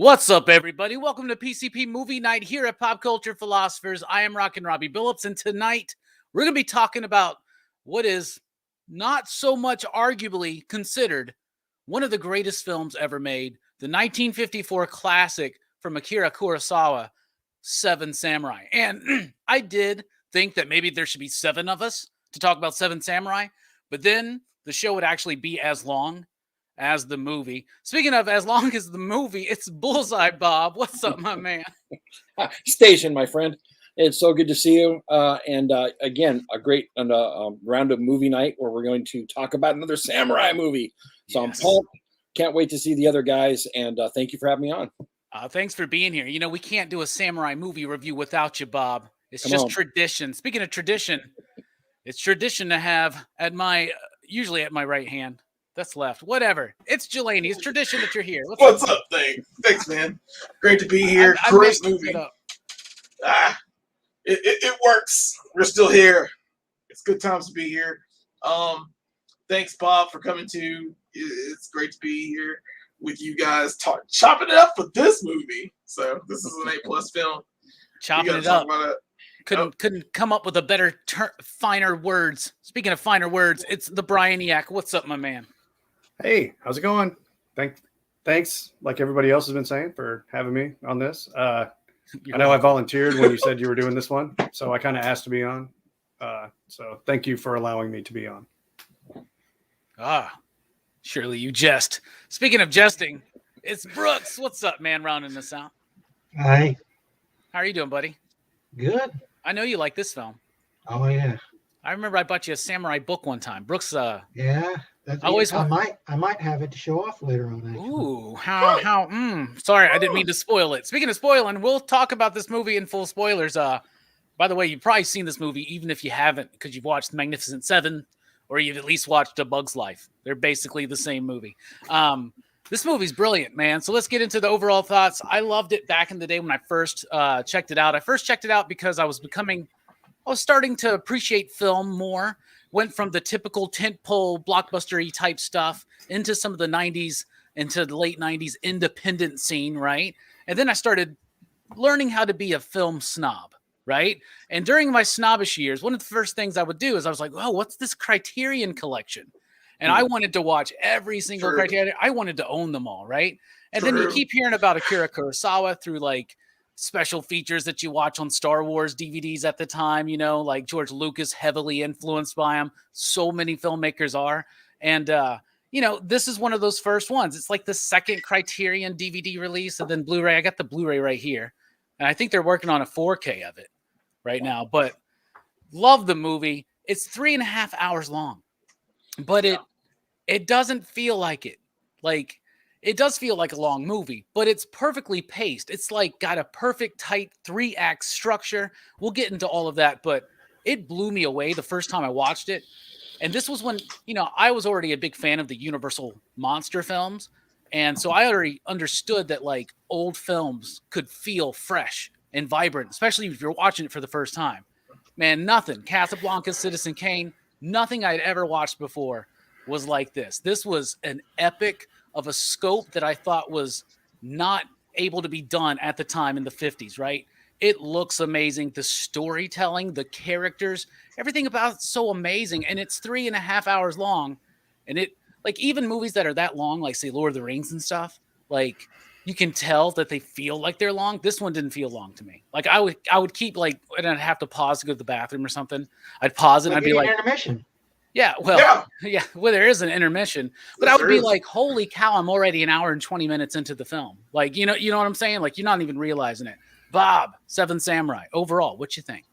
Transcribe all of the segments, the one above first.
What's up, everybody? Welcome to PCP Movie Night here at Pop Culture Philosophers. I am Rockin' Robbie Billups, and tonight we're going to be talking about what is not so much arguably considered one of the greatest films ever made, the 1954 classic from Akira Kurosawa, Seven Samurai. And I did think that maybe there should be seven of us to talk about Seven Samurai, but then the show would actually be as long as the movie. Speaking of as long as the movie, it's Bullseye Bob. What's up, my man? Station, my friend. It's so good to see you. Again, a great round of movie night where we're going to talk about another samurai movie. So yes. I'm pumped. Can't wait to see the other guys. And thank you for having me on. Thanks for being here. You know, we can't do a samurai movie review without you, Bob. It's just tradition. Speaking of tradition, it's tradition to have usually at my right hand. That's left. Whatever. It's Jelani. It's tradition that you're here. What's up? Thanks, man. Great to be here. Great movie. It works. We're still here. It's good times to be here. Thanks, Bob, for coming to. It's great to be here with you guys, chopping it up for this movie. So this is an A+ film. Chopping it up. Couldn't come up with a better, finer words. Speaking of finer words, it's the Brianiac. What's up, my man? Hey, how's it going? Thanks, like everybody else has been saying, for having me on this. I know I volunteered when you said you were doing this one, so I kind of asked to be on. So thank you for allowing me to be on. Surely you jest. Speaking of jesting, it's Brooks. What's up, man? Rounding this out. Hi. How are you doing, buddy? Good. I know you like this film. Oh, yeah. I remember I bought you a samurai book one time. Brooks, yeah. I might have it to show off later on. Actually. Ooh, sorry, I didn't mean to spoil it. Speaking of spoiling, we'll talk about this movie in full spoilers. By the way, you've probably seen this movie, even if you haven't, because you've watched Magnificent Seven, or you've at least watched A Bug's Life. They're basically the same movie. This movie's brilliant, man. So let's get into the overall thoughts. I loved it back in the day when I first checked it out. I first checked it out because I was starting to appreciate film more. Went from the typical tentpole blockbuster-y type stuff into some of the 90s, into the late 90s independent scene, right? And then I started learning how to be a film snob, right? And during my snobbish years, one of the first things I would do is I was like, oh, what's this Criterion collection? And I wanted to watch every single Criterion. I wanted to own them all, right? And then you keep hearing about Akira Kurosawa through like special features that you watch on Star Wars DVDs at the time, you know, like George Lucas heavily influenced by him. So many filmmakers are. And, this is one of those first ones. It's like the second Criterion DVD release and then Blu-ray. I got the Blu-ray right here. And I think they're working on a 4K of it right now. But love the movie. It's 3.5 hours long. But it doesn't feel like it. Like, it does feel like a long movie, but it's perfectly paced. It's like got a perfect tight 3-act structure. We'll get into all of that, but it blew me away the first time I watched it. And this was when, I was already a big fan of the Universal monster films. And so I already understood that like old films could feel fresh and vibrant, especially if you're watching it for the first time. Man, nothing. Casablanca, Citizen Kane, nothing I'd ever watched before was like this. This was an epic of a scope that I thought was not able to be done at the time in the 50s, right? It looks amazing. The storytelling, the characters, everything about it's so amazing. And it's 3.5 hours long. And it, like, even movies that are that long, like say Lord of the Rings and stuff, like you can tell that they feel like they're long. This one didn't feel long to me. Like I would keep like, and I'd have to pause to go to the bathroom or something. I'd pause it and I'd be like, intermission. Yeah, well, there is an intermission, but I would be like, holy cow, I'm already 1 hour and 20 minutes into the film. Like, you know what I'm saying? Like, you're not even realizing it. Bob, Seven Samurai, overall, what you think?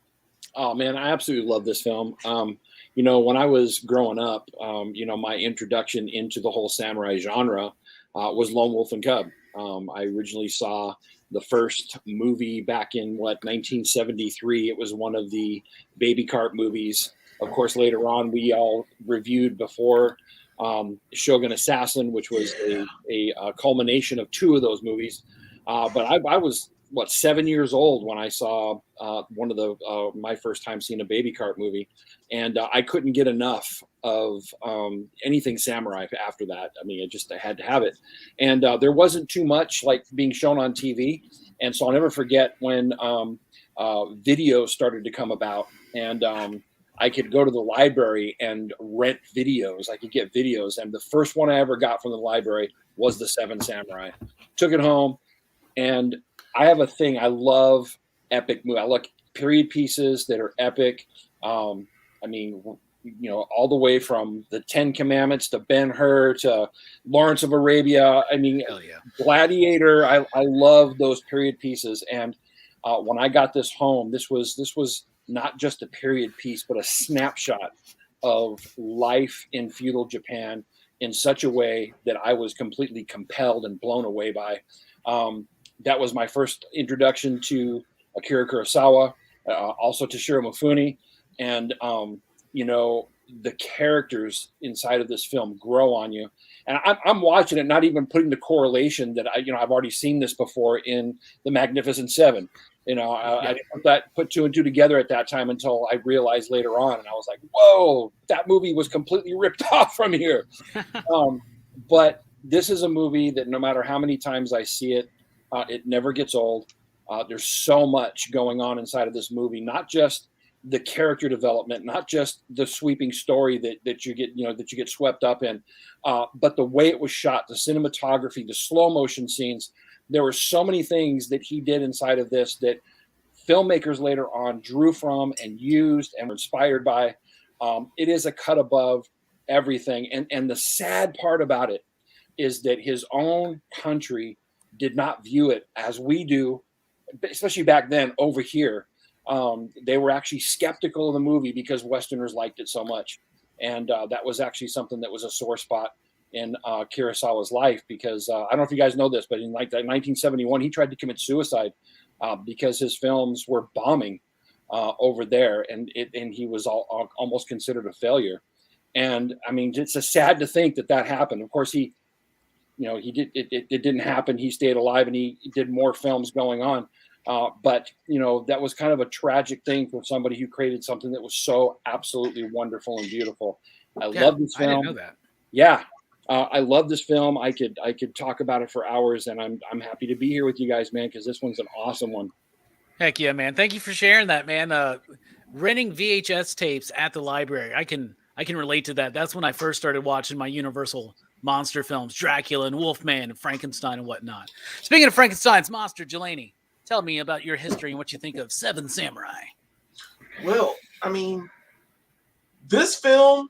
Oh, man, I absolutely love this film. When I was growing up, my introduction into the whole samurai genre was Lone Wolf and Cub. I originally saw the first movie back in, 1973. It was one of the baby cart movies. Of course, later on, we all reviewed before Shogun Assassin, which was a culmination of 2 of those movies. But I was, 7 years old when I saw one of my first time seeing a baby cart movie. And I couldn't get enough of anything samurai after that. I mean, I had to have it, and there wasn't too much like being shown on TV, and so I'll never forget when videos started to come about, and I could go to the library and rent videos. I could get videos, and the first one I ever got from the library was The Seven Samurai. Took it home, and I have a thing. I love epic movies. I like period pieces that are epic. I mean, you know, all the way from the Ten Commandments to Ben-Hur to Lawrence of Arabia. I mean, yeah. Gladiator. I love those period pieces. And when I got this home, this was not just a period piece, but a snapshot of life in feudal Japan in such a way that I was completely compelled and blown away by. That was my first introduction to Akira Kurosawa, also to Shiro Mifune. And, you know, the characters inside of this film grow on you. And I'm watching it, not even putting the correlation that I've already seen this before in The Magnificent Seven. You know, I didn't put two and two together at that time until I realized later on. And I was like, whoa, that movie was completely ripped off from here. But this is a movie that no matter how many times I see it, it never gets old. There's so much going on inside of this movie, not just the character development, not just the sweeping story that you get swept up in, but the way it was shot, the cinematography, the slow motion scenes. There were so many things that he did inside of this that filmmakers later on drew from and used and were inspired by. It is a cut above everything. And the sad part about it is that his own country did not view it as we do, especially back then over here. They were actually skeptical of the movie because Westerners liked it so much. And that was actually something that was a sore spot in Kurosawa's life, because I don't know if you guys know this, but in like 1971, he tried to commit suicide because his films were bombing over there, and he was almost considered a failure. And I mean, it's sad to think that happened. Of course, it didn't happen. He stayed alive and he did more films going on. But, you know, that was kind of a tragic thing for somebody who created something that was so absolutely wonderful and beautiful. I love this film. I didn't know that. Yeah. I love this film. I could talk about it for hours, and I'm happy to be here with you guys, man, because this one's an awesome one. Heck yeah, man. Thank you for sharing that, man. Renting VHS tapes at the library. I can relate to that. That's when I first started watching my Universal monster films, Dracula and Wolfman and Frankenstein and whatnot. Speaking of Frankenstein's monster, Jelani, tell me about your history and what you think of Seven Samurai. Well, I mean, this film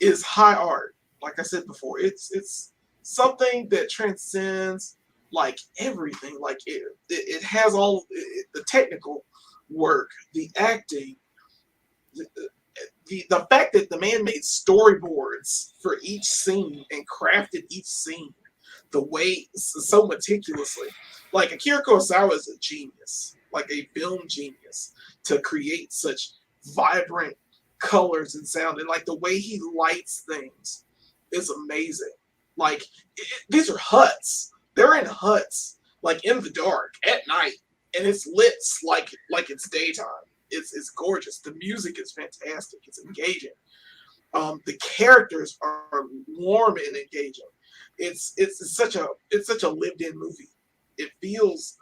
is high art. Like I said before, it's something that transcends like everything. Like it has all the technical work, the acting, the fact that the man made storyboards for each scene and crafted each scene the way so meticulously. Like Akira Kurosawa is a genius, like a film genius, to create such vibrant colors and sound, and like the way he lights things is amazing. Like these are huts. They're in huts, like in the dark at night, and it's lit like it's daytime. It's gorgeous. The music is fantastic. It's engaging. The characters are warm and engaging. It's such a lived in movie. It feels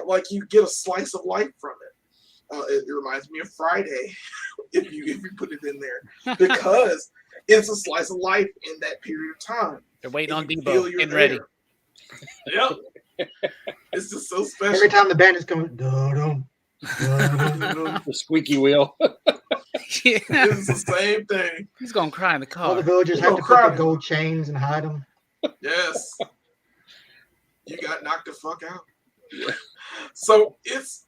like you get a slice of life from it. It reminds me of Friday if you put it in there, because it's a slice of life in that period of time. They're waiting on Debo and ready. Yep. It's just so special. Every time the band is coming, The squeaky wheel. Yeah. It's the same thing. He's gonna cry in the car. all the villagers have to put their gold chains and hide them. Yes. You got knocked the fuck out. So it's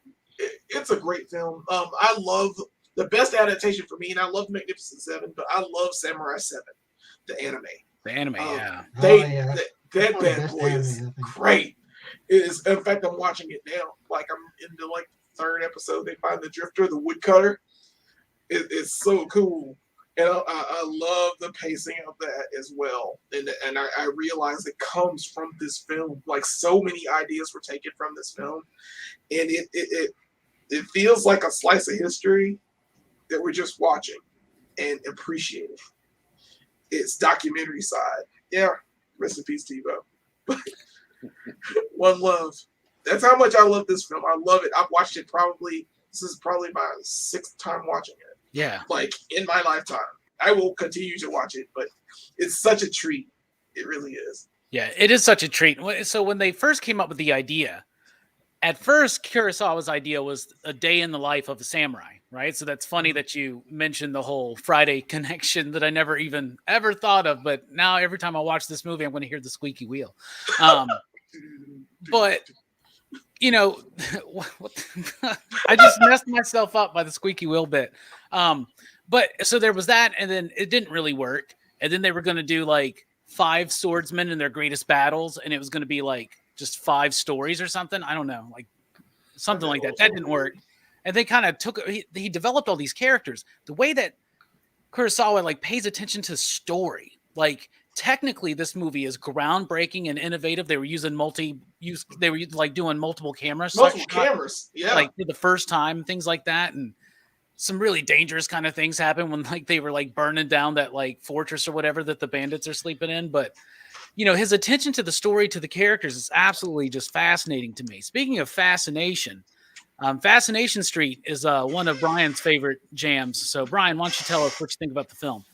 a great film. I love the best adaptation for me, and I love Magnificent Seven, but I love Samurai 7, the anime. The anime, yeah. That bad boy is great. It is, in fact, I'm watching it now. Like I'm into like the third episode. They find the drifter, the woodcutter. It's so cool. And I love the pacing of that as well. And I realize it comes from this film. Like so many ideas were taken from this film. And it feels like a slice of history that we're just watching. and appreciate it. Its documentary side. Yeah, rest in peace, TiVo. One love. That's how much I love this film. I love it. I've watched it this is probably my 6th time watching it. Yeah. Like in my lifetime. I will continue to watch it, but it's such a treat. It really is. Yeah, it is such a treat. So when they first came up with the idea, at first Kurosawa's idea was a day in the life of a samurai, right? So that's funny that you mentioned the whole Friday connection that I never even ever thought of, but now every time I watch this movie, I'm going to hear the squeaky wheel. But you know, I just messed myself up by the squeaky wheel bit. But so there was that, and then it didn't really work. And then they were going to do like 5 swordsmen in their greatest battles, and it was going to be like just 5 stories or something. I don't know, like something like that. That didn't work. And they kind of he developed all these characters. The way that Kurosawa like pays attention to story, like technically this movie is groundbreaking and innovative. They were using they were like doing multiple cameras. Yeah. Like for the first time, things like that. And some really dangerous kind of things happen when like they were like burning down that like fortress or whatever that the bandits are sleeping in. But you know, his attention to the story, to the characters is absolutely just fascinating to me. Speaking of fascination, Fascination Street is one of Brian's favorite jams. So Brian, why don't you tell us what you think about the film?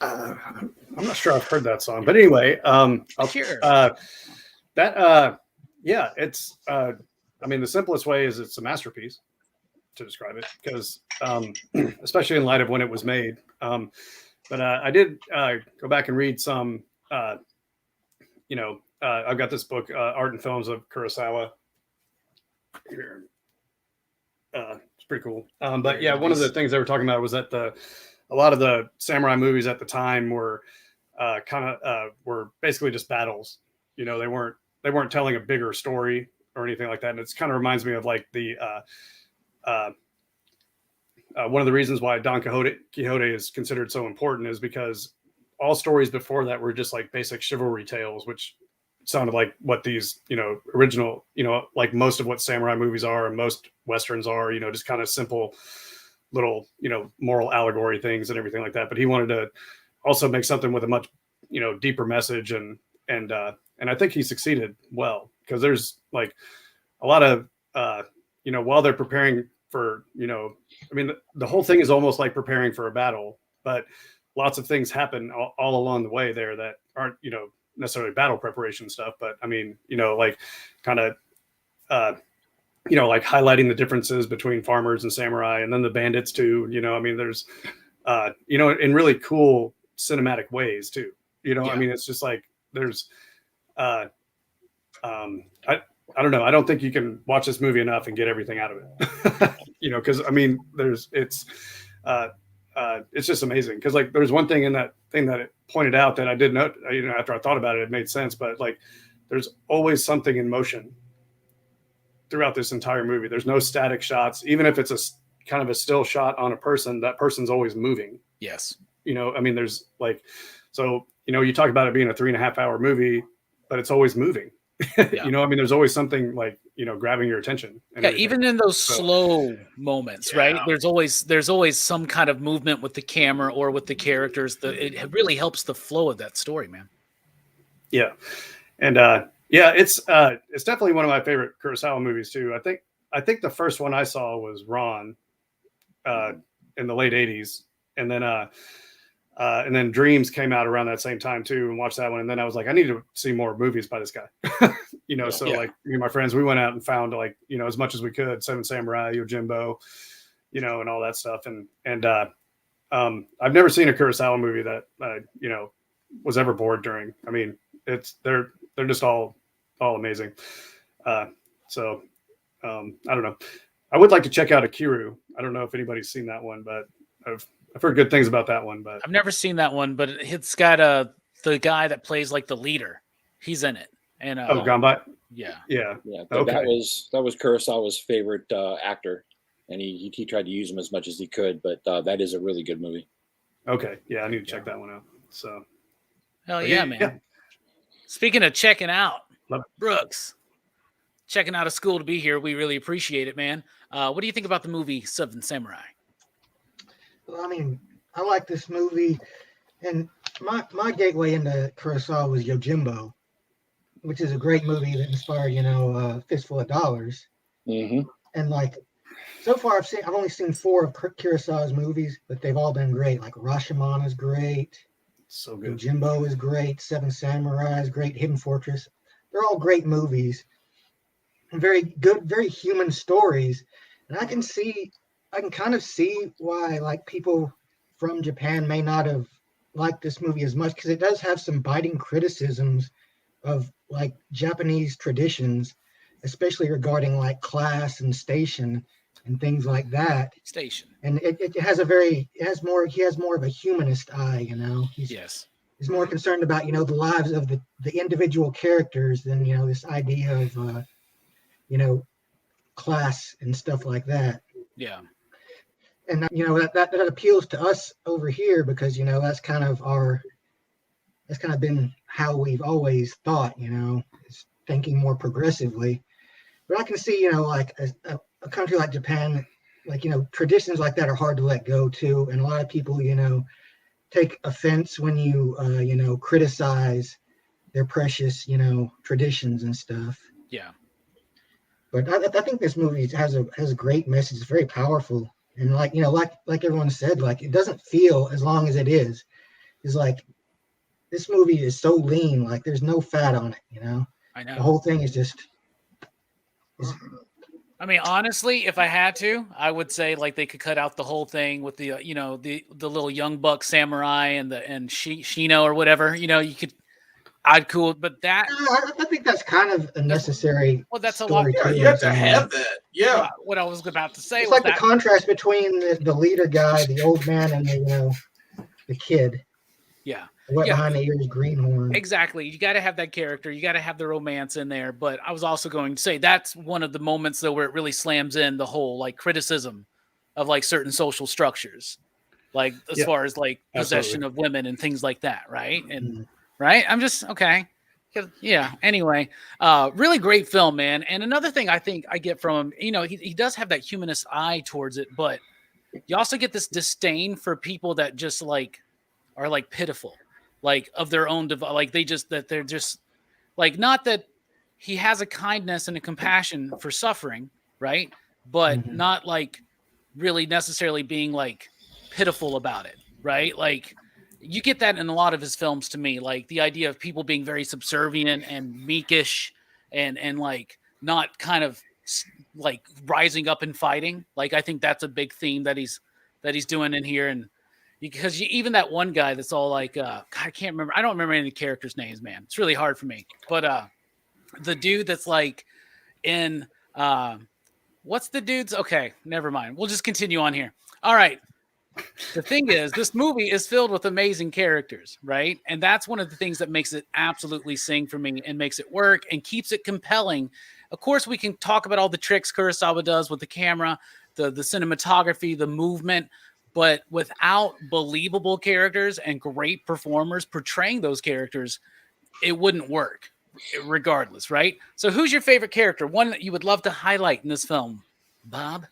I'm not sure I've heard that song, but anyway, yeah, it's, I mean, the simplest way is it's a masterpiece to describe it, because especially in light of when it was made. But I did go back and read some, I've got this book, Art and Films of Kurosawa. Here. It's pretty cool. But yeah, one of the things they were talking about was that a lot of the samurai movies at the time were were basically just battles. You know, they weren't telling a bigger story or anything like that. And it's kind of reminds me of like the one of the reasons why Don Quixote is considered so important is because all stories before that were just like basic chivalry tales, which sounded like what these, original, like most of what samurai movies are and most Westerns are, just kind of simple little, moral allegory things and everything like that. But he wanted to also make something with a much, deeper message. And I think he succeeded well, because there's like a lot of, while they're preparing for, the whole thing is almost like preparing for a battle, but lots of things happen all along the way there that aren't, necessarily battle preparation stuff, but like kind of, like highlighting the differences between farmers and samurai, and then the bandits too, there's, in really cool cinematic ways too, it's just like, there's, I don't know. I don't think you can watch this movie enough and get everything out of it, because it's just amazing. Because like there's one thing in that thing that it pointed out that I did note, after I thought about it, it made sense. But like there's always something in motion throughout this entire movie. There's no static shots. Even if it's a kind of a still shot on a person, that person's always moving. Yes. There's like, so, you talk about it being a 3.5 hour movie, but it's always moving. Yeah. There's always something like, grabbing your attention. Yeah, even in those slow moments, right? There's always some kind of movement with the camera or with the characters. It really helps the flow of that story, man. Yeah. And it's definitely one of my favorite Kurosawa movies too. I think the first one I saw was Ron in the late 80s. And then Dreams came out around that same time too, and watched that one. And then I was like, I need to see more movies by this guy. Like me and my friends, we went out and found like, as much as we could, Seven Samurai, Yojimbo, and all that stuff. And I've never seen a Kurosawa movie that was ever bored during. They're just all amazing. So I don't know. I would like to check out Akira. I don't know if anybody's seen that one, but I've heard good things about that one. But I've never seen that one, but it's got the guy that plays like the leader. He's in it. And Gambit. Yeah. Okay. That was Kurosawa's favorite actor, and he tried to use him as much as he could. But that is a really good movie. Okay, yeah, I need to check that one out. So, hell yeah, man. Yeah. Speaking of checking out, Brooks, checking out of school to be here. We really appreciate it, man. What do you think about the movie Seven Samurai? Well, I like this movie, and my gateway into Kurosawa was Yojimbo, which is a great movie that inspired, Fistful of Dollars. Mm-hmm. And like, so far I've only seen 4 of Kurosawa's movies, but they've all been great. Like Rashomon is great, So good. Yojimbo is great, Seven Samurai is great, Hidden Fortress. They're all great movies, and very good, very human stories. And I can kind of see why like people from Japan may not have liked this movie as much, because it does have some biting criticisms of like Japanese traditions, especially regarding like class and station and things like that. Station. And it has he has more of a humanist eye, He's more concerned about, the lives of the individual characters than, this idea of class and stuff like that. Yeah. And that appeals to us over here because that's kind of been how we've always thought, is thinking more progressively. But I can see, like a country like Japan, like, traditions like that are hard to let go too. And a lot of people, take offense when you, criticize their precious, traditions and stuff. Yeah. But I think this movie has a great message. It's very powerful. And like everyone said, like it doesn't feel as long as it is. It's like this movie is so lean, like there's no fat on it, I know. The whole thing is just. I mean, honestly, if I had to, I would say like they could cut out the whole thing with the the little young buck samurai and Shino or whatever. You could. I'd cool, but that. I think that's kind of a necessary. Well, that's a story lot. Yeah, you have to have that. Yeah. What I was about to say it's was like the contrast between the leader guy, the old man, and the kid. Yeah. Wet behind the ears, greenhorn. Exactly. You got to have that character. You got to have the romance in there. But I was also going to say that's one of the moments though where it really slams in the whole like criticism of like certain social structures, like as far as like possession of women and things like that, right? And right, I'm just okay. Yeah. Anyway, really great film, man. And another thing I think I get from him, he does have that humanist eye towards it, but you also get this disdain for people that just like are like pitiful. Like of their own, like they're just like, not that he has a kindness and a compassion for suffering, right? But not like really necessarily being like pitiful about it, right? Like you get that in a lot of his films to me, like the idea of people being very subservient and meekish and like not kind of like rising up and fighting. Like I think that's a big theme that he's doing in here. And because even that one guy that's all like, God, I can't remember. I don't remember any characters' names, man. It's really hard for me. But the dude that's like in, what's the dude's? Okay, never mind. We'll just continue on here. All right. The thing is, this movie is filled with amazing characters, right? And that's one of the things that makes it absolutely sing for me and makes it work and keeps it compelling. Of course, we can talk about all the tricks Kurosawa does with the camera, the cinematography, the movement, but without believable characters and great performers portraying those characters, it wouldn't work regardless, right? So who's your favorite character? One that you would love to highlight in this film? Bob?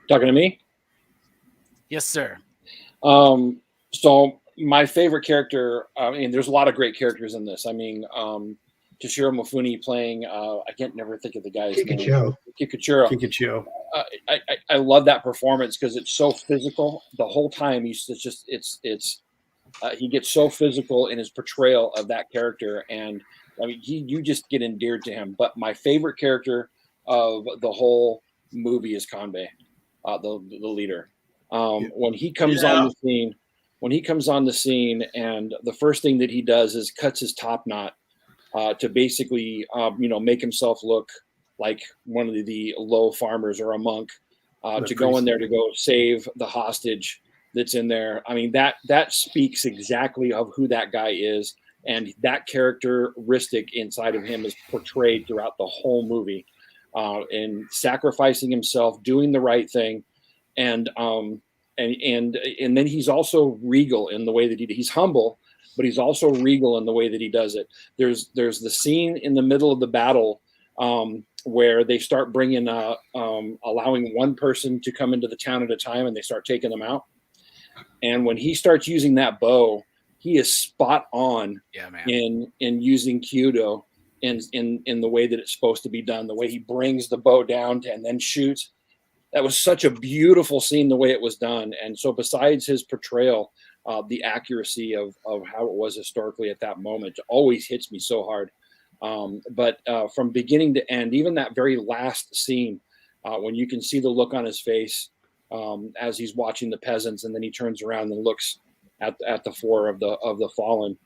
Talking to me? Yes, sir. So my favorite character, there's a lot of great characters in this. I mean, Toshiro Mifune playing, I can't never think of the guy's name. Kikuchiyo. I love that performance because it's so physical the whole time. He gets so physical in his portrayal of that character, and I mean, you just get endeared to him. But my favorite character of the whole movie is Kanbei, the leader. When he comes on the scene, and the first thing that he does is cuts his top knot to basically, make himself look like one of the low farmers or a monk, to go in there to go save the hostage that's in there. I mean, that speaks exactly of who that guy is, and that characteristic inside of him is portrayed throughout the whole movie, and sacrificing himself, doing the right thing, and then he's also regal in the way that he's humble, but he's also regal in the way that he does it. There's the scene in the middle of the battle where they start bringing allowing one person to come into the town at a time, and they start taking them out. And when he starts using that bow, he is spot on in using Kyudo in the way that it's supposed to be done, the way he brings the bow down and then shoots. That was such a beautiful scene, the way it was done. And so besides his portrayal, the accuracy of how it was historically at that moment always hits me so hard. But from beginning to end, even that very last scene, when you can see the look on his face as he's watching the peasants, and then he turns around and looks at the four of the fallen,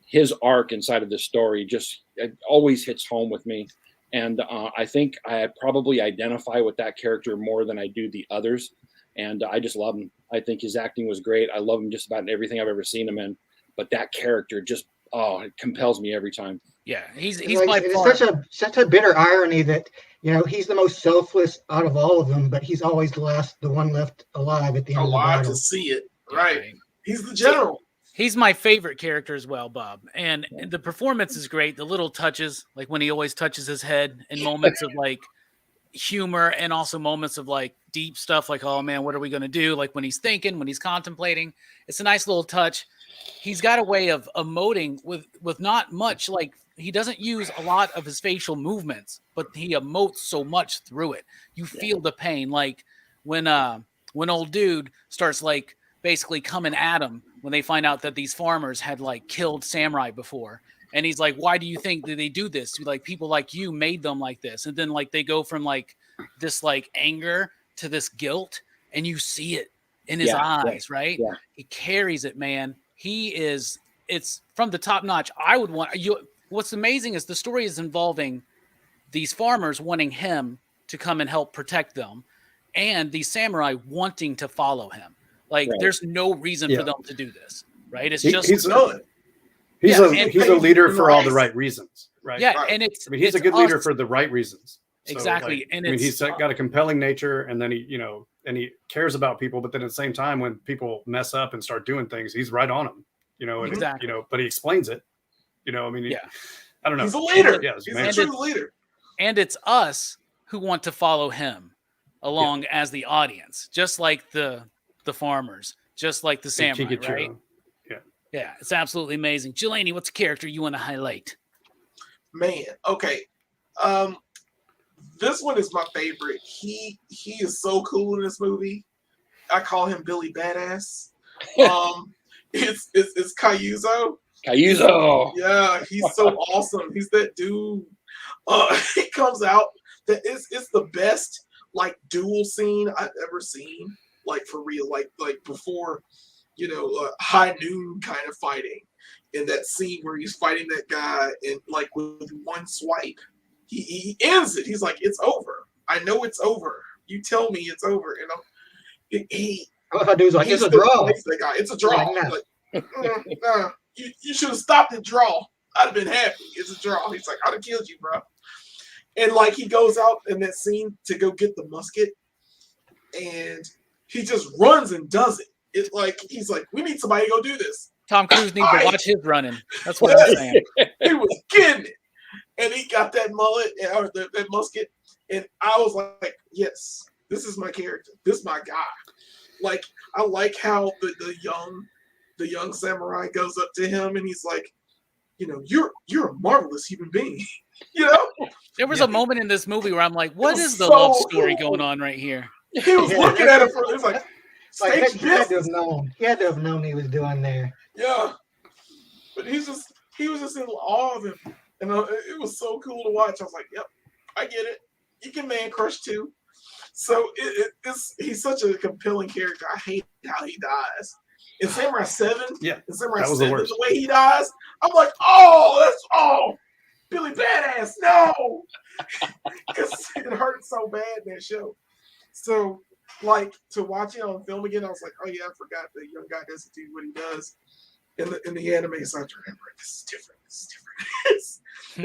his arc inside of this story just always hits home with me. And I think I probably identify with that character more than I do the others. And I just love him. I think his acting was great. I love him just about in everything I've ever seen him in. But that character just, it compels me every time. Yeah, he's by far. Such a bitter irony that, he's the most selfless out of all of them, but he's always the one left alive at the end of the battle. To see it, right? He's the general. He's my favorite character as well, Bob. And the performance is great. The little touches, like when he always touches his head in moments of like humor and also moments of like deep stuff, like, oh man, what are we going to do? Like when he's thinking, when he's contemplating, it's a nice little touch. He's got a way of emoting with not much, like he doesn't use a lot of his facial movements, but he emotes so much through it. You feel the pain. Like when old dude starts like basically coming at him when they find out that these farmers had like killed samurai before. And he's like, why do you think that they do this? Like people like you made them like this. And then like they go from like this like anger to this guilt, and you see it in his eyes, right? Yeah. He carries it, man. It's from the top notch. I would want you. What's amazing is the story is involving these farmers wanting him to come and help protect them, and these samurai wanting to follow him. Like there's no reason for them to do this, right? It's just he's a leader for all the right reasons, right? Yeah, and he's a good leader for the right reasons. So, exactly, and he's got a compelling nature, and then he cares about people, but then at the same time, when people mess up and start doing things, he's right on them, exactly. But he explains it, I don't know. He's a leader. He's a true leader. And it's us who want to follow him along as the audience, just like the farmers, just like the samurai, Kikuchiyo. right? Yeah, it's absolutely amazing. Jelani, what's a character you want to highlight? Man, okay. This one is my favorite. He is so cool in this movie. I call him Billy Badass. It's Kyuzo. Kyuzo. Yeah, he's so awesome. He's that dude. He comes out. It's the best like duel scene I've ever seen. Like for real, like before, high noon kind of fighting. In that scene where he's fighting that guy and like with one swipe, he ends it. He's like, "It's over. I know it's over. You tell me it's over." Dude's like, "It's a draw." That guy, it's a draw. Like, you should have stopped the draw. I'd have been happy. It's a draw. He's like, "I'd have killed you, bro." And like he goes out in that scene to go get the musket, and he just runs and does it. It's like he's like, "We need somebody to go do this." Tom Cruise needs to watch his running. That's what I'm saying. He was getting it, and he got that mullet or that musket, and I was like, "Yes, this is my character. This is my guy." Like I like how the young samurai goes up to him, and he's like, "You're a marvelous human being." There was a moment in this movie where I'm like, what is the love story going on right here? He was looking at him for he was like he had to have known. He had to have known he was doing there. Yeah. But he was just in awe of him. And it was so cool to watch. I was like, yep, I get it. You can man crush too. So he's such a compelling character. I hate how he dies. In Samurai 7, the way he dies, I'm like, Billy Badass, no! Because it hurt so bad in that show. So, like, to watch it on film again, I was like, oh yeah, I forgot the young guy doesn't do what he does in the anime. So I have to remember, this is different.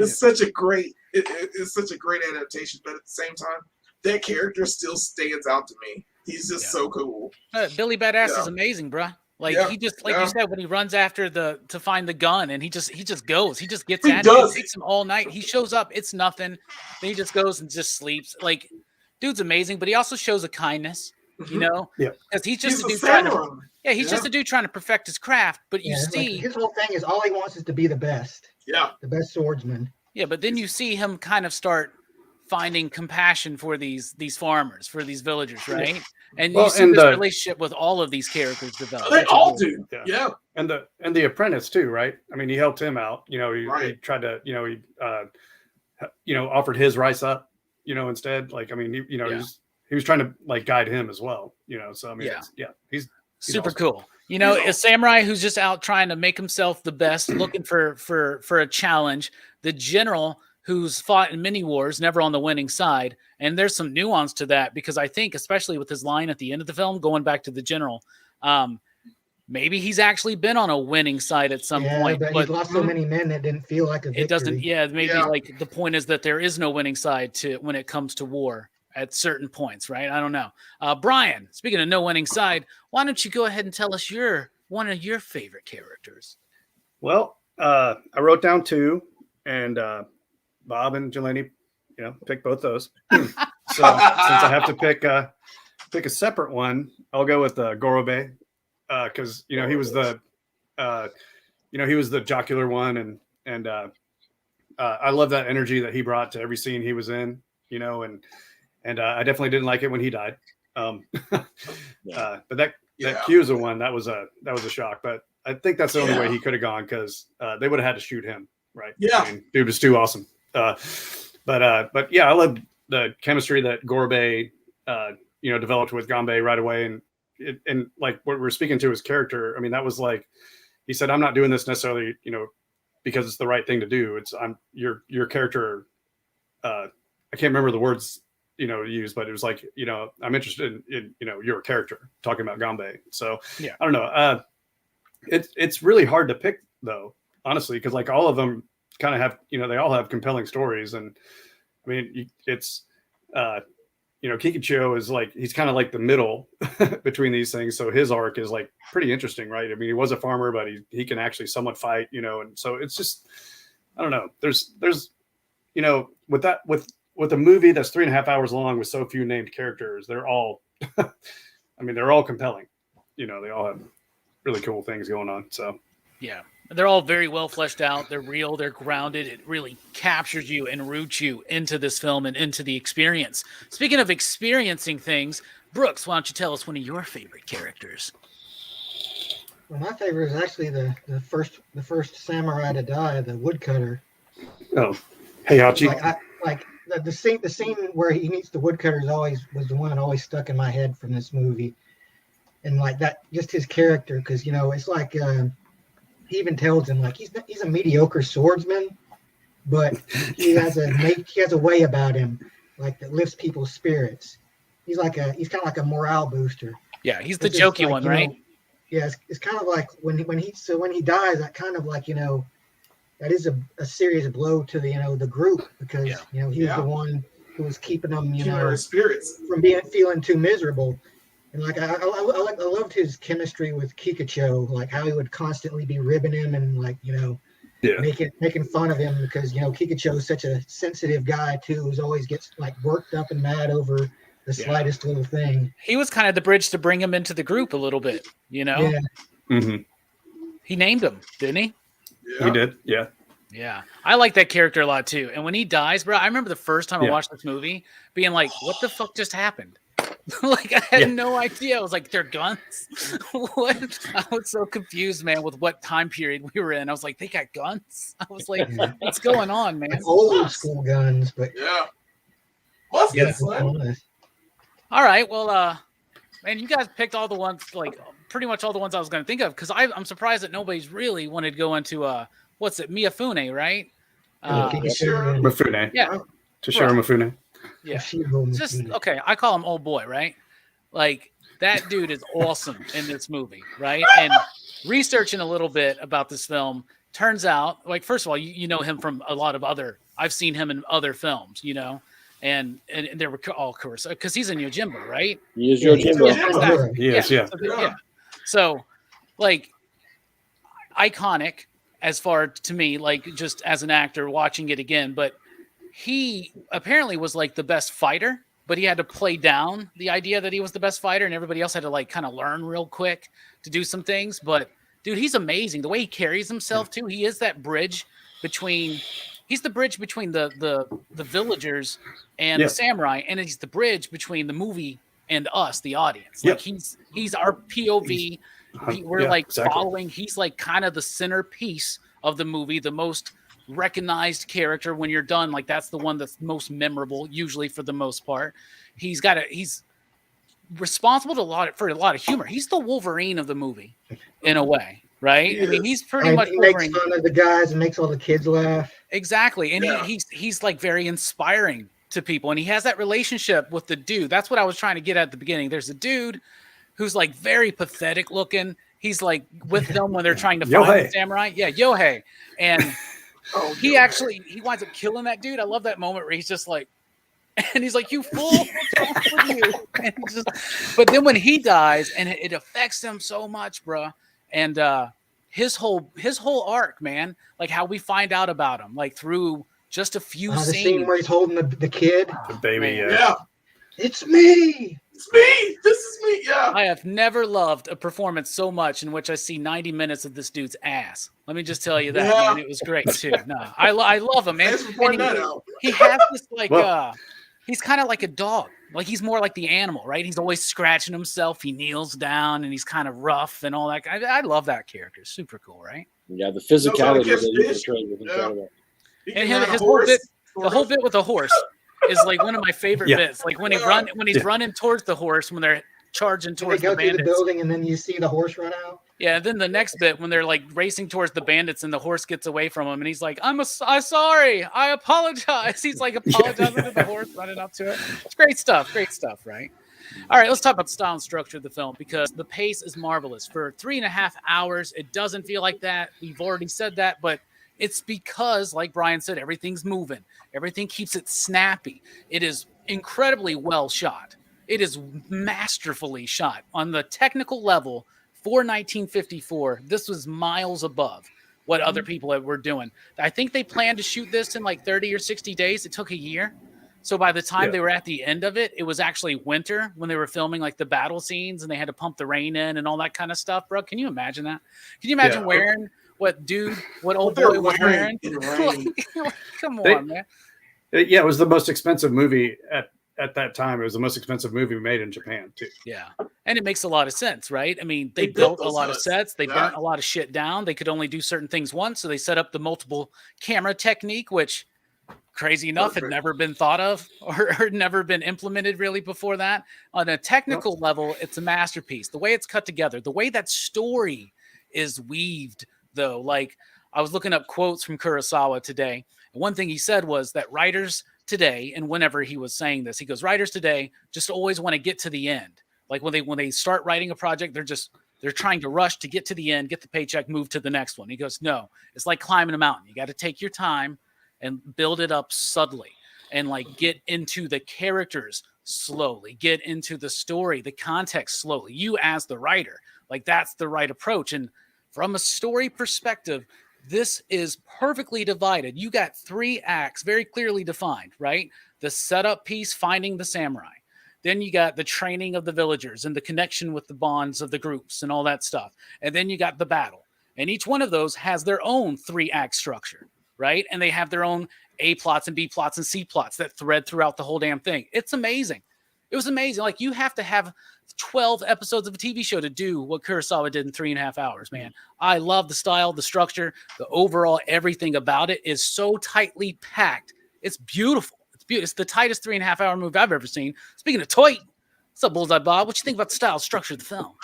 It's such a great, it's such a great adaptation. But at the same time, that character still stands out to me. He's just so cool. Billy Badass is amazing, bro. Like he just you said, when he runs after to find the gun, and he just goes, he just gets at it. It takes him all night. He shows up, it's nothing. Then he just goes and just sleeps. Like, dude's amazing, but he also shows a kindness, because he's just a dude Yeah, he's just a dude trying to perfect his craft. But you see, like his whole thing is all he wants is to be the best. Yeah. The best swordsman. Yeah, but then you see him kind of start finding compassion for these farmers, for these villagers, right? And you see this relationship with all of these characters develop. They all do. Yeah. And the apprentice too, right? I mean, he helped him out. You know, he tried to, he offered his rice up, instead. Like, I mean, he was trying to like guide him as well. So I mean, he's super awesome. cool. A samurai who's just out trying to make himself the best, looking for a challenge. The general who's fought in many wars, never on the winning side. And there's some nuance to that, because I think, especially with his line at the end of the film, going back to the general, maybe he's actually been on a winning side at some point. But he's lost so many men that didn't feel like a victory. It doesn't. Yeah, maybe like the point is that there is no winning side when it comes to war at certain points, right? I don't know. Brian, speaking of no winning side, why don't you go ahead and tell us one of your favorite characters? Well, I wrote down 2, and Bob and Jelani, pick both those. So since I have to pick a separate one, I'll go with Gorobe, because he was the he was the jocular one, and I love that energy that he brought to every scene he was in, and I definitely didn't like it when he died. But that Kyuza one, that was a shock. But I think that's the only way he could have gone, because they would have had to shoot him, right? Yeah, I mean, dude was too awesome. But yeah, I love the chemistry that Gorobe developed with Ganbei right away, and like what we're speaking to his character. I mean, that was like he said, "I'm not doing this necessarily, because it's the right thing to do. It's your character." I can't remember the words used, but it was like I'm interested in your character, talking about Ganbei. So I don't know. It's really hard to pick though, honestly, because like all of them kind of have they all have compelling stories, and I mean it's Kikuchiyo is like he's kind of like the middle between these things, so his arc is like pretty interesting, right? I mean, he was a farmer, but he can actually somewhat fight, and so it's just I don't know. There's with a movie that's 3.5 hours long with so few named characters, they're all they're all compelling. They all have really cool things going on. So yeah. They're all very well fleshed out. They're real. They're grounded. It really captures you and roots you into this film and into the experience. Speaking of experiencing things, Brooks, why don't you tell us one of your favorite characters? Well, my favorite is actually the first samurai to die, the woodcutter. Oh, Heihachi. Like the scene where he meets the woodcutter was the one that always stuck in my head from this movie, and like that, just his character, because it's like. He even tells him like he's a mediocre swordsman, but he has a way about him like that lifts people's spirits. He's kind of like a morale booster. Yeah, he's the jokey one, right? It's kind of like when he dies, that kind of like that is a serious blow to the group, because he was the one who was keeping them his spirits from feeling too miserable. And like I loved his chemistry with Kikuchiyo, like how he would constantly be ribbing him and like making fun of him, because Kikuchiyo is such a sensitive guy too, who always gets like worked up and mad over the slightest little thing. He was kind of the bridge to bring him into the group a little bit, Yeah. Mm-hmm. He named him, didn't he? Yeah. He did. Yeah. Yeah, I like that character a lot too. And when he dies, bro, I remember the first time I watched this movie being like, "What the fuck just happened?" Like I had no idea. I was like, "They're guns." What? I was so confused, man, with what time period we were in. I was like, "They got guns." I was like, "What's going on, man?" Like old school guns, but muskets. All right, well, man, you guys picked all the ones, like pretty much all the ones I was going to think of, because I'm surprised that nobody's really wanted to go into what's it, Miyafune, right? Mifune. Yeah, Toshiro Mifune. Yeah, just okay. I call him old boy, right? Like that dude is awesome in this movie, right? And researching a little bit about this film, turns out, like, first of all, you know him from a lot of other. I've seen him in other films, and they were all Kurosawa, because he's in Yojimbo, right? He is Yojimbo. Yes, yeah. So, like, iconic as far to me, like just as an actor watching it again, but he apparently was like the best fighter but he had to play down the idea that he was the best fighter, and everybody else had to like kind of learn real quick to do some things. But dude, he's amazing. The way he carries himself too. He is that bridge between. He's the bridge between the villagers and the samurai, and he's the bridge between the movie and us, the audience. Like he's our POV. We're like following. He's like kind of the centerpiece of the movie, the most recognized character when you're done. Like that's the one that's most memorable, usually for the most part. He's responsible for a lot of humor. He's the Wolverine of the movie, in a way, right? Yeah. I mean, he's pretty much he Wolverine. makes fun of the guys and makes all the kids laugh. Exactly, and he's like very inspiring to people, and he has that relationship with the dude. That's what I was trying to get at the beginning. There's a dude who's like very pathetic looking. He's like with them when they're trying to find the samurai. Yeah, Yohei, and he winds up killing that dude. I love that moment where he's just like. And he's like, "You fool! What's wrong with you?" And but then when he dies, and it affects him so much, bro. And his whole arc, man, like how we find out about him, like through just a few The scenes. scene where he's holding the kid. The baby. Yeah. It's me. It's me. This is me. Yeah. I have never loved a performance so much in which I see 90 minutes of this dude's ass. Let me just tell you that, man. It was great too. No, I love him, man. Thanks for pointing that out. He has this like he's kind of like a dog. Like he's more like the animal, right? He's always scratching himself. He kneels down and he's kind of rough and all that. I love that character. Super cool, right? Yeah, the physicality that he portrayed was incredible. And his whole bit with the horse is like one of my favorite bits. Like when he's running towards the horse when they're charging towards the bandits. They go through the building and then you see the horse run out. Yeah, then the next bit when they're like racing towards the bandits and the horse gets away from him and he's like, I'm sorry, I apologize. He's like apologizing to the horse, running up to it. It's great stuff, right? All right, let's talk about the style and structure of the film because the pace is marvelous. For 3.5 hours, it doesn't feel like that. We've already said that, but it's because, like Brian said, everything's moving. Everything keeps it snappy. It is incredibly well shot. It is masterfully shot. On the technical level, for 1954, this was miles above what other people were doing. I think they planned to shoot this in like 30 or 60 days. It took a year. So by the time they were at the end of it, it was actually winter when they were filming like the battle scenes and they had to pump the rain in and all that kind of stuff, bro. Can you imagine that? Can you imagine wearing what old boy was wearing? Come on, man. Yeah, it was the most expensive movie at that time. It was the most expensive movie made in Japan too. Yeah. And it makes a lot of sense, right? I mean, they built a lot of sets. They burnt a lot of shit down. They could only do certain things once. So they set up the multiple camera technique, which crazy enough had never been thought of or never been implemented really before that. On a technical level, it's a masterpiece. The way it's cut together, the way that story is weaved though. Like I was looking up quotes from Kurosawa today. And one thing he said was that writers today, and whenever he was saying this, he goes, writers today just always want to get to the end. Like when they start writing a project, they're trying to rush to get to the end, get the paycheck, move to the next one. He goes, no, it's like climbing a mountain. You got to take your time and build it up subtly and like get into the characters slowly, get into the story, the context slowly. You as the writer, like that's the right approach. And from a story perspective, this is perfectly divided. You got 3 acts very clearly defined, right? The setup piece, finding the samurai. Then you got the training of the villagers and the connection with the bonds of the groups and all that stuff. And then you got the battle. And each one of those has their own 3-act structure, right? And they have their own A plots and B plots and C plots that thread throughout the whole damn thing. It's amazing. It was amazing. Like you have to have 12 episodes of a TV show to do what Kurosawa did in 3.5 hours, man. I love the style, the structure, the overall, everything about it is so tightly packed. It's beautiful. It's beautiful. It's the tightest 3.5 hour movie I've ever seen. Speaking of tight, what's up, Bullseye Bob? What you think about the style, structure of the film?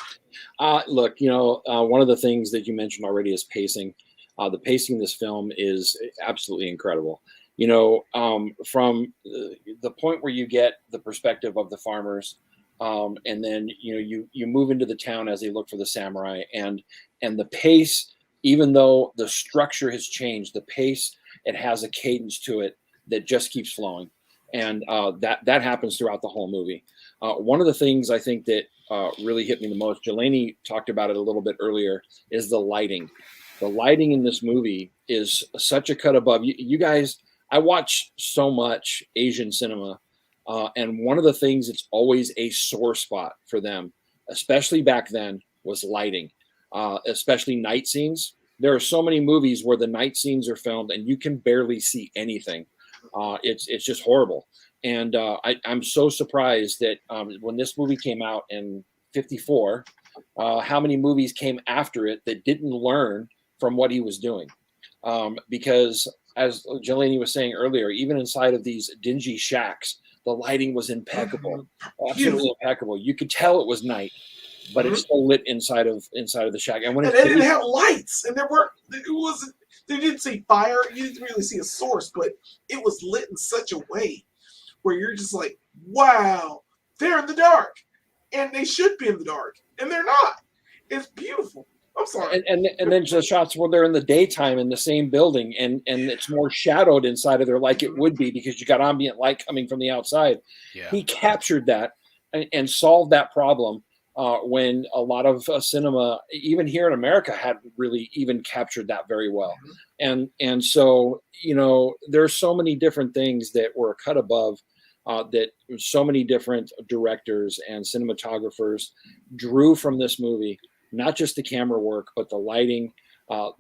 Look, one of the things that you mentioned already is pacing. The pacing in this film is absolutely incredible. From the point where you get the perspective of the farmers, and then you move into the town as they look for the samurai, and the pace, even though the structure has changed, the pace, it has a cadence to it that just keeps flowing, and that happens throughout the whole movie. One of the things I think that really hit me the most, Jelani talked about it a little bit earlier, is the lighting. The lighting in this movie is such a cut above. You guys, I watch so much Asian cinema And one of the things that's always a sore spot for them, especially back then, was lighting, especially night scenes. There are so many movies where the night scenes are filmed and you can barely see anything. It's just horrible. And I'm so surprised that when this movie came out in '54, how many movies came after it that didn't learn from what he was doing. Because as Jelani was saying earlier, even inside of these dingy shacks, the lighting was impeccable, absolutely impeccable. You could tell it was night, but it's still lit inside of the shack. And when they didn't have lights, and they didn't see fire. You didn't really see a source, but it was lit in such a way where you're just like, wow, they're in the dark, and they should be in the dark, and they're not. It's beautiful. I'm sorry. And then the shots where they're in the daytime in the same building, and it's more shadowed inside of there, like it would be, because you got ambient light coming from the outside. Yeah. He captured that and solved that problem when a lot of cinema, even here in America, hadn't really even captured that very well. And so, you know, there's so many different things that were cut above. That so many different directors and cinematographers drew from this movie, not just the camera work, but the lighting,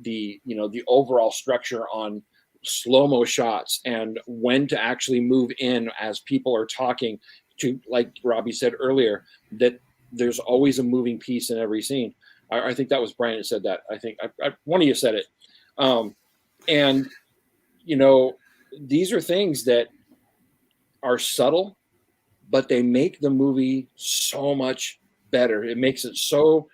the overall structure on slow-mo shots and when to actually move in as people are talking to, like Robbie said earlier, that there's always a moving piece in every scene. I think that was Brian that said that. I think one of you said it. And, you know, these are things that are subtle, but they make the movie so much better. It makes it so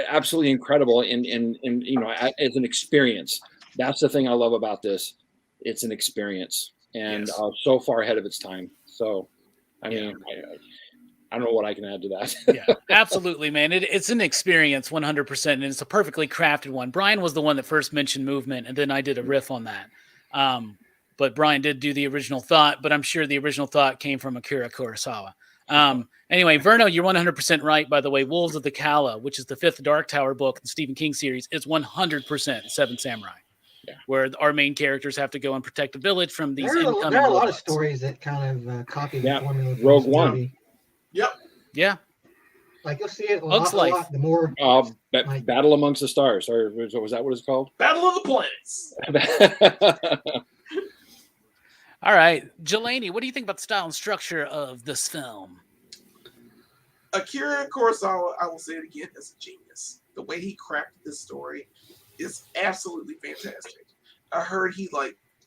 absolutely incredible in you know, as an experience. That's the thing I love about this. It's an experience, and so far ahead of its time. So, I mean, I don't know what I can add to that. Yeah, absolutely, man. It's an experience 100%, and it's a perfectly crafted one. Brian was the one that first mentioned movement, and then I did a riff on that. But Brian did do the original thought, but I'm sure the original thought came from Akira Kurosawa. Anyway, Verno, you're 100% right, by the way. Wolves of the Kala, which is the 5th Dark Tower book in the Stephen King series, is 100% Seven Samurai, where our main characters have to go and protect a village from these incoming There are a lot of robots. stories that kind of copy the formula. Rogue One. Yep. Yeah. Like you'll see it a Bugs lot, Life. the more Battle Amongst the Stars, or was that what it's called? Battle of the Planets. All right, Jelani, what do you think about the style and structure of this film? Akira Kurosawa, I will say it again, is a genius. The way he crafted this story is absolutely fantastic. I heard he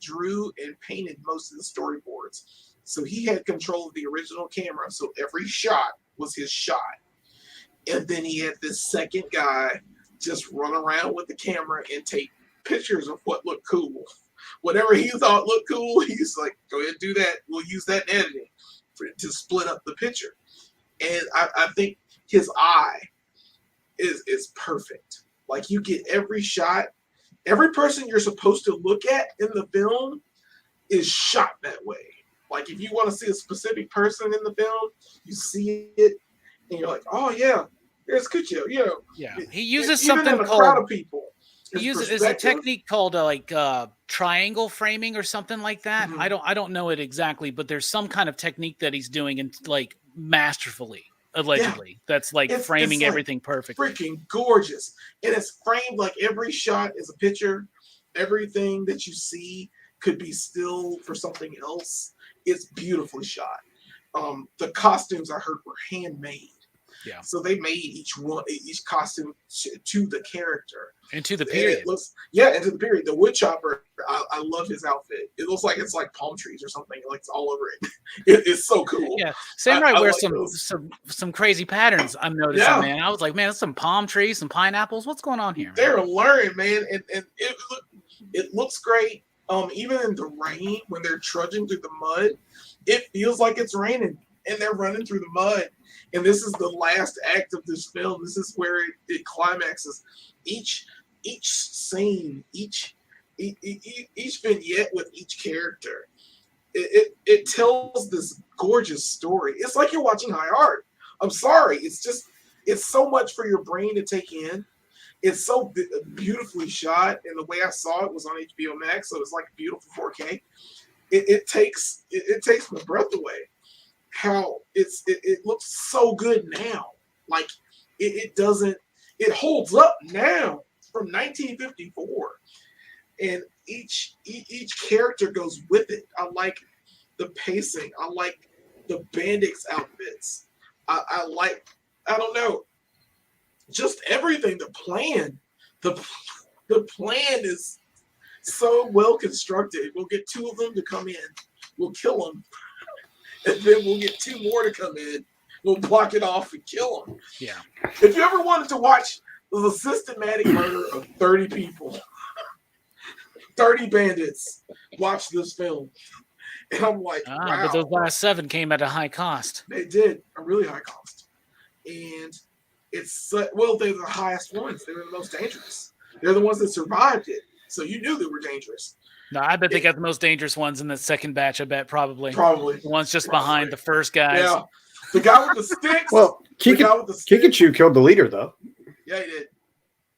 drew and painted most of the storyboards. So he had control of the original camera. So every shot was his shot. And then he had this second guy just run around with the camera and take pictures of what looked cool. Whatever he thought looked cool, he's like, go ahead and do that. We'll use that in editing to split up the picture. And I think his eye is perfect. Like, you get every shot. Every person you're supposed to look at in the film is shot that way. Like, if you want to see a specific person in the film, you see it, and you're like, oh, yeah, there's Kikuchiyo. You know, yeah, he uses even something in a called crowd of people. He uses a technique called triangle framing or something like that. Mm-hmm. I don't know it exactly, but there's some kind of technique that he's doing and masterfully, allegedly. That's framing everything perfectly. Freaking gorgeous. And it's framed like every shot is a picture. Everything that you see could be still for something else. It's beautifully shot. The costumes I heard were handmade. Yeah. So they made each costume to the character. And to the period. And to the period. The woodchopper, I love his outfit. It looks like it's like palm trees or something. Like, it's all over it. It's so cool. Yeah. Samurai wears like some crazy patterns, I'm noticing, man. I was like, man, that's some palm trees, some pineapples. What's going on here, man? They're learning, man. And it looks great. Even in the rain, when they're trudging through the mud, it feels like it's raining. And they're running through the mud. And this is the last act of this film. This is where it climaxes. Each scene, each vignette with each character, it tells this gorgeous story. It's like you're watching high art. I'm sorry. It's so much for your brain to take in. It's so beautifully shot. And the way I saw it was on HBO Max. So it's like beautiful 4K. it takes my breath away. How it looks so good now. Like it doesn't. It holds up now from 1954, and each character goes with it. I like the pacing. I like the bandits' outfits. I like, I don't know, just everything. The plan is so well constructed. We'll get 2 of them to come in. We'll kill them, and then we'll get 2 more to come in. We'll block it off and kill them. Yeah. If you ever wanted to watch the systematic murder of 30 people, 30 bandits, watch this film. And I'm like, wow. But those last 7 came at a high cost. They did, a really high cost. And it's, well, they're the highest ones. They were the most dangerous. They're the ones that survived it. So you knew they were dangerous. No, I bet they got the most dangerous ones in the second batch. I bet probably. The ones just behind the first guys. Yeah. The guy with the sticks. Well, Kikuchiyo killed the leader, though. Yeah, he did.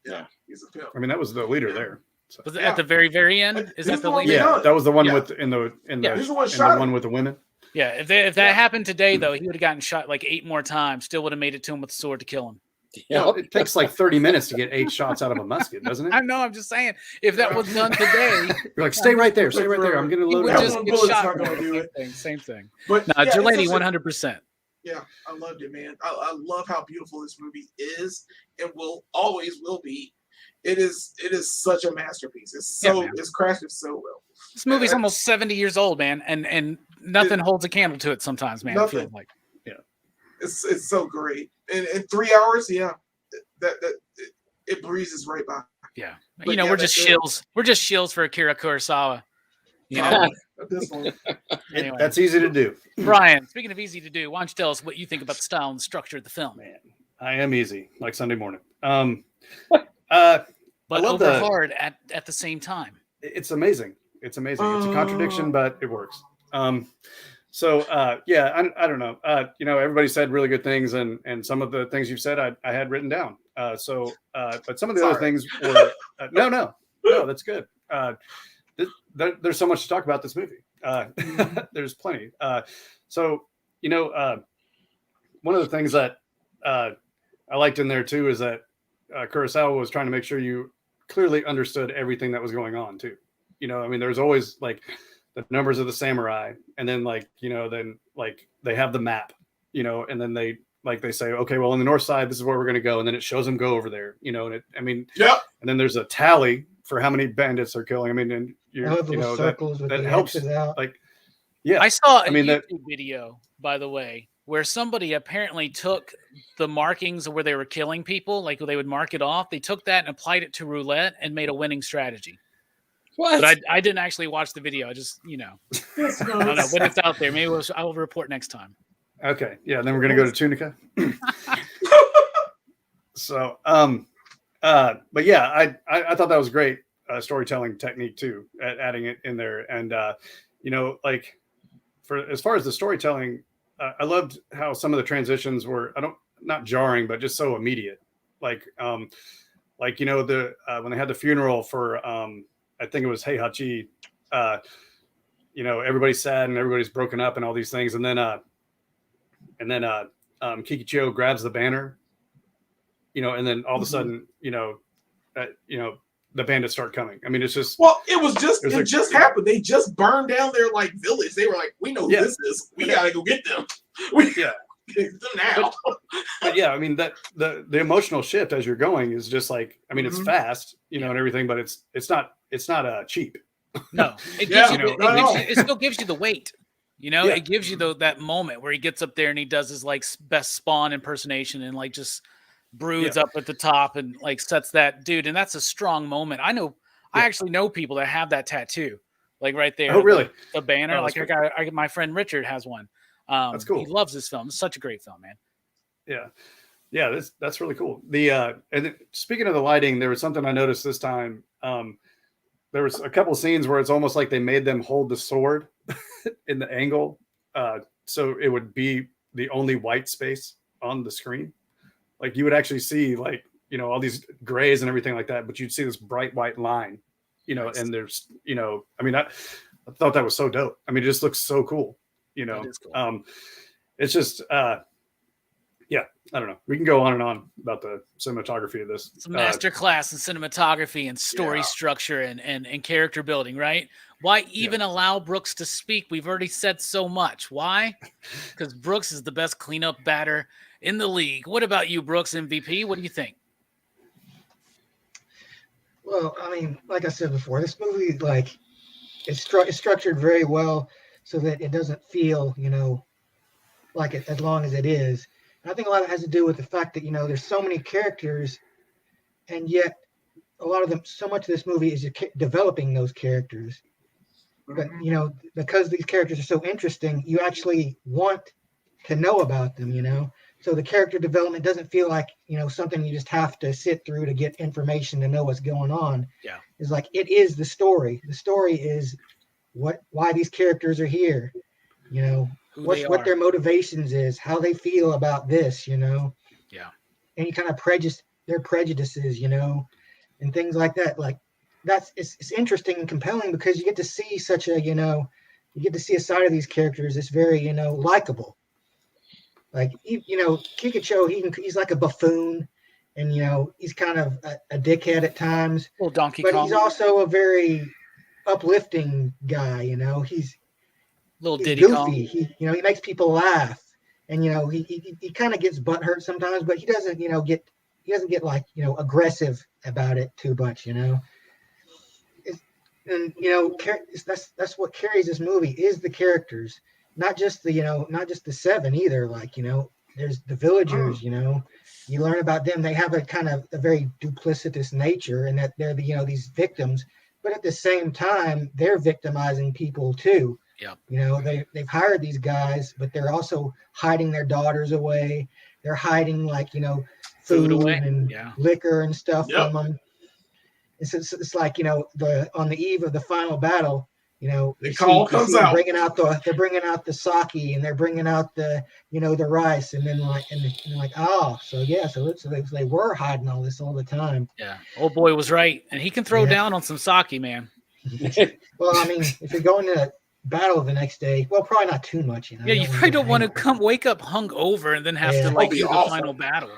Yeah, he's a pimp. I mean, that was the leader there. So. Was it at the very, very end? Is that the leader? Yeah, that was the one with in the one with the women. Yeah, if that happened today, though, he would have gotten shot like 8 more times. Still would have made it to him with the sword to kill him. Yeah, it takes like 30 minutes to get 8 shots out of a musket, doesn't it? I know. I'm just saying, if that was done today, you're like, stay right there, stay right there. I'm going to load it. Just get shot. Same thing. But no, Jelani, 100%. Yeah, I loved it, man. I love how beautiful this movie is and always will be. It is such a masterpiece. It's crafted so well. This movie's almost 70 years old, man, and nothing holds a candle to it sometimes, man. Nothing. I feel like. Yeah. It's so great. And in 3 hours, it breezes right by. Yeah. But we're just shills. We're just shills for Akira Kurosawa. This one. Anyway. That's easy to do. Brian, speaking of easy to do, why don't you tell us what you think about the style and the structure of the film? Man, I am easy, like Sunday morning. But over hard at the same time. It's amazing. It's amazing. It's a contradiction, but it works. I don't know. Everybody said really good things, and some of the things you've said I had written down. But some of the other things were no, that's good. There's so much to talk about this movie. There's plenty. One of the things that I liked in there too is that Kurosawa was trying to make sure you clearly understood everything that was going on too. There's always like the numbers of the samurai, and then they have the map, and then they say, okay, well, on the north side, this is where we're going to go, and then it shows them go over there, and and then there's a tally for how many bandits they're killing. And that helps out. I saw a YouTube video, by the way, where somebody apparently took the markings of where they were killing people, like they would mark it off. They took that and applied it to roulette and made a winning strategy. What? But I didn't actually watch the video. I just, I don't know, but it's out there. Maybe I'll report next time. Okay. Yeah. Then we're going to go to Tunica. So, but yeah, I thought that was great storytelling technique too, at adding it in there. And, for as far as the storytelling, I loved how some of the transitions were, not jarring, but just so immediate. When they had the funeral for, I think it was Heihachi, everybody's sad and everybody's broken up and all these things. And then Kikuchiyo grabs the banner, and then all of a sudden, the bandits start coming. I mean, it's just, it just happened. They just burned down their village. They were like, we know who this is. We got to go get them. Get them now. But yeah, I mean, that the emotional shift as you're going is just it's fast, and everything, but it's not cheap. No, it still gives you the weight. It gives you that moment where he gets up there and he does his best Spawn impersonation and just broods up at the top and sets that dude. And that's a strong moment. I actually know people that have that tattoo, right there. Oh, really? The banner. My friend Richard has one. That's cool. He loves this film. It's such a great film, man. Yeah. Yeah. That's really cool. And speaking of the lighting, there was something I noticed this time. There was a couple of scenes where it's almost like they made them hold the sword in the angle. So it would be the only white space on the screen. You would actually see all these grays and everything like that, but you'd see this bright white line, and there's, I thought that was so dope. I mean, it just looks so cool. You know, That is cool. it's just yeah, I don't know. We can go on and on about the cinematography of this. It's a master class in cinematography and story structure and character building, right? Why even allow Brooks to speak? We've already said so much. Why? Because Brooks is the best cleanup batter in the league. What about you, Brooks, MVP? What do you think? Well, I mean, like I said before, this movie, like, it's structured very well so that it doesn't feel, you know, like it as long as it is. And I think a lot of it has to do with the fact that, you know, there's so many characters, and yet a lot of them, so much of this movie is developing those characters. But, you know, because these characters are so interesting, you actually want to know about them, you know. So the character development doesn't feel like, you know, something you just have to sit through to get information to know what's going on. Yeah. It's like, it is the story. The story is why these characters are here, you know, what their motivations is, how they feel about this, you know. Yeah. Any kind of their prejudices, you know, and things like that. Like, it's interesting and compelling because you get to see such a, you know, you get to see a side of these characters that's very, you know, likable. Like, you know, Kikuchiyo, he's like a buffoon, and, you know, he's kind of a dickhead at times. Little Donkey but Kong. he's also a very uplifting guy, you know. He's Diddy goofy. Kong. He, you know, he makes people laugh, and, you know, he kind of gets butthurt sometimes, but he doesn't, you know, get like, you know, aggressive about it too much, you know. And, you know, that's what carries this movie is the characters, not just the seven either. Like, you know, there's the villagers, you know, you learn about them. They have a kind of a very duplicitous nature, and that they're you know, these victims, but at the same time, they're victimizing people too. Yeah. You know, they've hired these guys, but they're also hiding their daughters away. They're hiding, like, you know, food away. and liquor and stuff from them. It's like, you know, on the eve of the final battle, you know, the call comes out. They're bringing out the sake, and they're bringing out the, you know, the rice, and then like oh, so they were hiding all this all the time. Yeah, old boy was right, and he can throw down on some sake, man. Well, I mean, if you're going to battle the next day, well, probably not too much, you know. Yeah, you probably don't want to wake up hungover and then have to like do the final battle.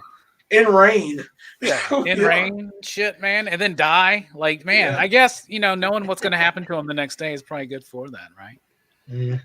In rain. Yeah, in rain, shit, man, and then die. Like, man, I guess, you know, knowing what's going to happen to him the next day is probably good for that, right? Yeah.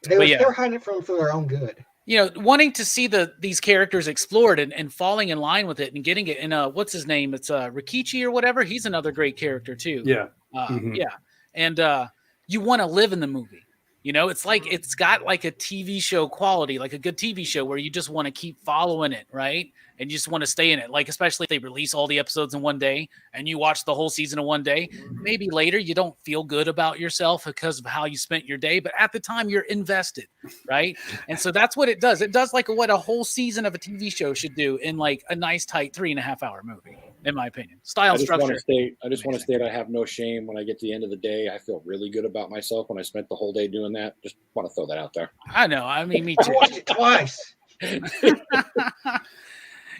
They were hiding it for their own good. You know, wanting to see these characters explored and falling in line with it and getting it. And what's his name? It's Rikichi or whatever. He's another great character too. Yeah. Yeah. And you want to live in the movie. You know, it's like it's got like a TV show quality, like a good TV show where you just want to keep following it, right? And you just want to stay in it. Like, especially if they release all the episodes in one day and you watch the whole season in one day, maybe later you don't feel good about yourself because of how you spent your day, but at the time you're invested, right? And so that's what it does. It does like what a whole season of a TV show should do in like a nice tight 3.5 hour movie, in my opinion. Style structure. I just want to state I have no shame when I get to the end of the day. I feel really good about myself when I spent the whole day doing that. Just want to throw that out there. I know. I mean, me too. I watched it twice.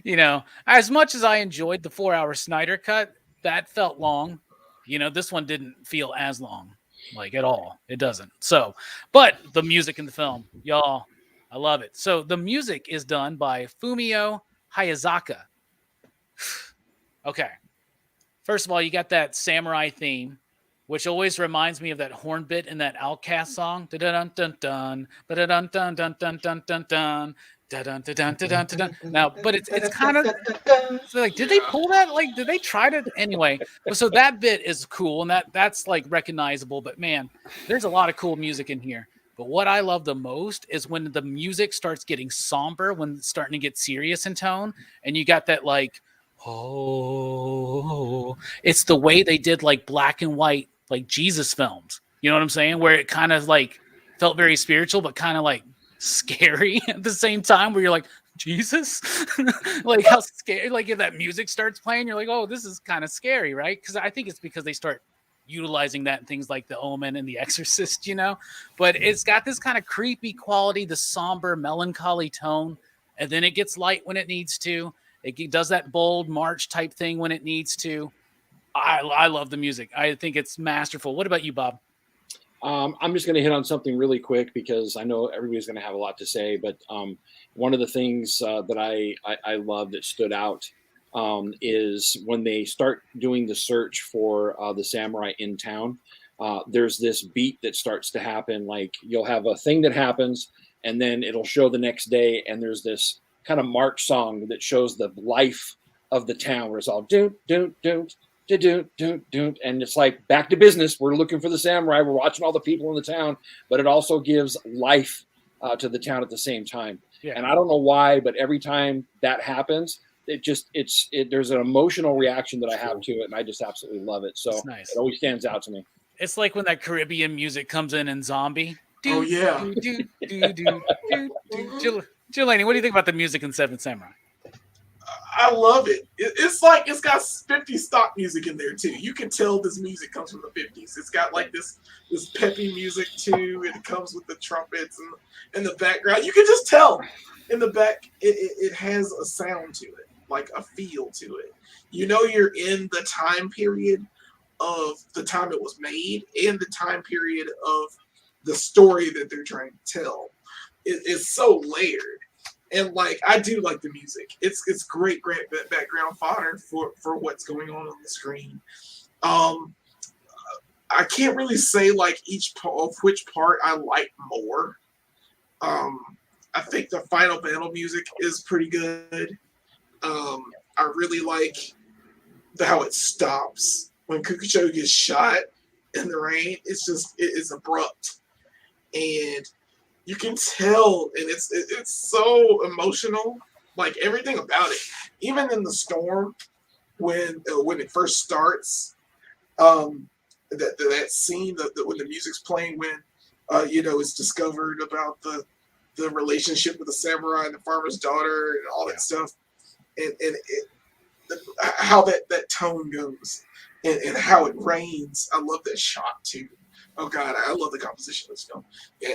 You know, as much as I enjoyed the 4-hour Snyder cut, that felt long. You know, this one didn't feel as long, like at all. It doesn't. So, but the music in the film, y'all, I love it. So the music is done by Fumio Hayazaka. Okay. First of all, you got that samurai theme, which always reminds me of that horn bit in that Outcast song. Dun dun dun dun dun dun dun dun dun dun dun. Now, but it's kind of so like, did they pull that? Like, did they try to anyway? So that bit is cool, and that's like recognizable. But man, there's a lot of cool music in here. But what I love the most is when the music starts getting somber, when it's starting to get serious in tone, and you got that like, oh, it's the way they did like black and white, like Jesus films. You know what I'm saying? Where it kind of like felt very spiritual, but kind of like scary at the same time, where you're like, Jesus, like how scary, like if that music starts playing, you're like, oh, this is kind of scary, right? Because I think it's because they start utilizing that in things like The Omen and The Exorcist, you know, but it's got this kind of creepy quality, the somber, melancholy tone, and then it gets light when it needs to. It does that bold march type thing when it needs to. I love the music. I think it's masterful. What about you, Bob? I'm just going to hit on something really quick because I know everybody's going to have a lot to say. But one of the things that I love that stood out is when they start doing the search for the samurai in town. There's this beat that starts to happen. Like you'll have a thing that happens, and then it'll show the next day, and there's this kind of march song that shows the life of the town, where it's all do do do do do do, and it's like back to business. We're looking for the samurai. We're watching all the people in the town, but it also gives life to the town at the same time. Yeah. And I don't know why, but every time that happens, there's an emotional reaction that I have to it, and I just absolutely love it. So nice. It always stands out to me. It's like when that Caribbean music comes in Zombie. Oh, yeah. Jelani, what do you think about the music in Seven Samurai? I love it. It's like it's got 50 stock music in there too. You can tell this music comes from the 50s. It's got like this peppy music too. It comes with the trumpets and in the background. You can just tell in the back it has a sound to it, like a feel to it. You know you're in the time period of the time it was made and the time period of the story that they're trying to tell. It's so layered. And like I do like the music. It's great background fodder for what's going on the screen. I can't really say like which part I like more. I think the final battle music is pretty good. I really like how it stops when Kikuchiyo gets shot in the rain. It's abrupt, and you can tell, and it's so emotional. Like everything about it, even in the storm, when it first starts, that scene when the music's playing, when it's discovered about the relationship with the samurai and the farmer's daughter and all that stuff, and how that tone goes, and how it rains. I love that shot too. Oh God, I love the composition of this film,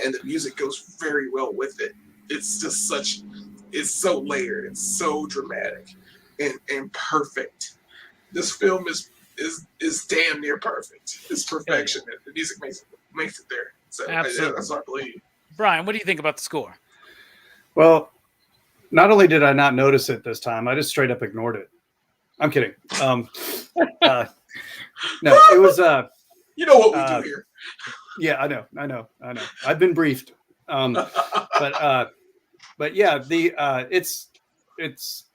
and the music goes very well with it. It's just it's so layered, it's so dramatic, and perfect. This film is damn near perfect. It's perfection. Yeah. The music makes it there. So absolutely, that's what I believe. Brian, what do you think about the score? Well, not only did I not notice it this time, I just straight up ignored it. I'm kidding. No, it was you know what we do here. Yeah, I know. I've been briefed. But yeah, it's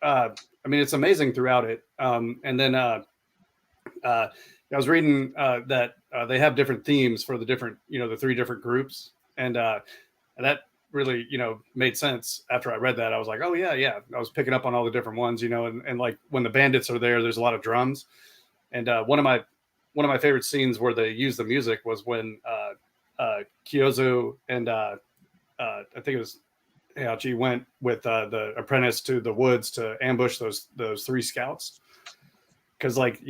I mean, it's amazing throughout it. And then I was reading that they have different themes for the different, the three different groups, and that really, made sense after I read that. I was like, oh yeah. I was picking up on all the different ones, and like when the bandits are there's a lot of drums, and one of my favorite scenes where they use the music was when Kyozo and I think it was Heihachi went with the apprentice to the woods to ambush those three scouts. Because oh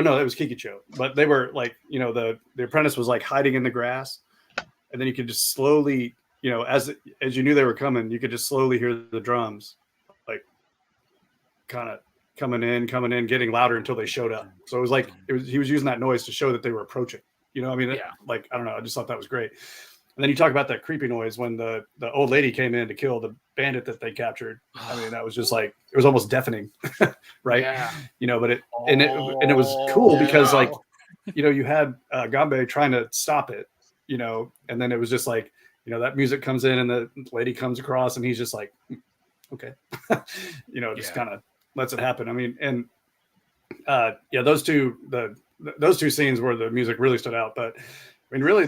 no, it was Kikuchiyo, but they were like, the apprentice was like hiding in the grass, and then you could just slowly, as you knew they were coming, you could just slowly hear the drums, like kind of coming in, getting louder until they showed up. So it was like he was using that noise to show that they were approaching. Like I don't know, I just thought that was great. And then you talk about that creepy noise when the old lady came in to kill the bandit that they captured. I mean, that was just like, it was almost deafening, right? Yeah. But it was cool because like, you had Gambe trying to stop it, and then it was just like, that music comes in and the lady comes across and he's just like, okay, just kind of lets it happen. I mean, and those two scenes where the music really stood out. But I mean, really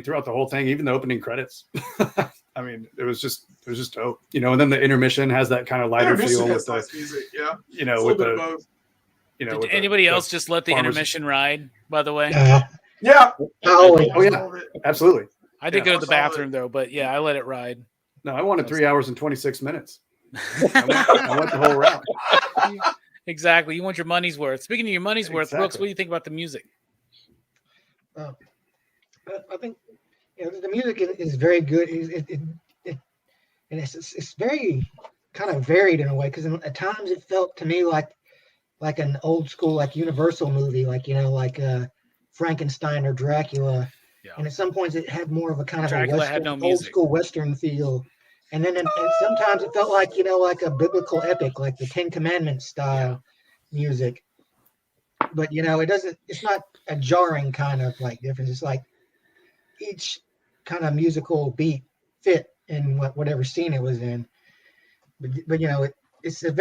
throughout the whole thing, even the opening credits, I mean, it was just dope, and then the intermission has that kind of lighter feel with the nice music, yeah. With the, did anybody else just let the intermission ride, by the way? Yeah. Oh yeah, absolutely. I did go to the bathroom though, but yeah, I let it ride. No, I wanted 3 hours and 26 minutes. I went the whole route. Exactly. You want your money's worth. Speaking of your money's worth, Brooks, what do you think about the music? I think the music is very good. It's very kind of varied in a way, because at times it felt to me like an old school like Universal movie, like like Frankenstein or Dracula, Yeah. And at some points it had more of a kind of Dracula a had no old music. school Western feel. And then and sometimes it felt like, like a biblical epic, like the Ten Commandments style music. But, it's not a jarring kind of like difference. It's like each kind of musical beat fit in whatever scene it was in. But it's a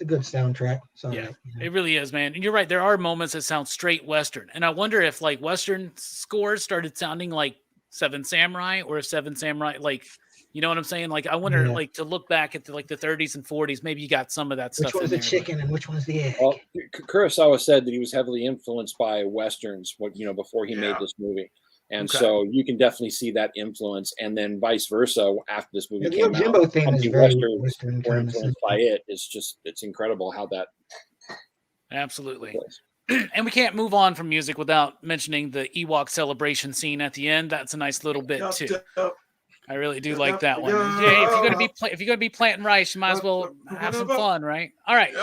good soundtrack. Sorry. Yeah, it really is, man. And you're right. There are moments that sound straight Western. And I wonder if like Western scores started sounding like Seven Samurai, or if Seven Samurai, like, you know what I'm saying? Like, I wonder, like, to look back at the 30s and 40s, maybe you got some of that stuff. Which one's the in there, chicken and which one's the egg? Well, Kurosawa said that he was heavily influenced by Westerns, before he made this movie. And so you can definitely see that influence. And then vice versa, after this movie came out, Jimbo thing is very Western were kind of influenced by it. It's incredible how that. Absolutely. And we can't move on from music without mentioning the Ewok celebration scene at the end. That's a nice little bit too. I really do like that one. Yeah, if you're gonna be planting rice, you might as well have some fun, right? All right.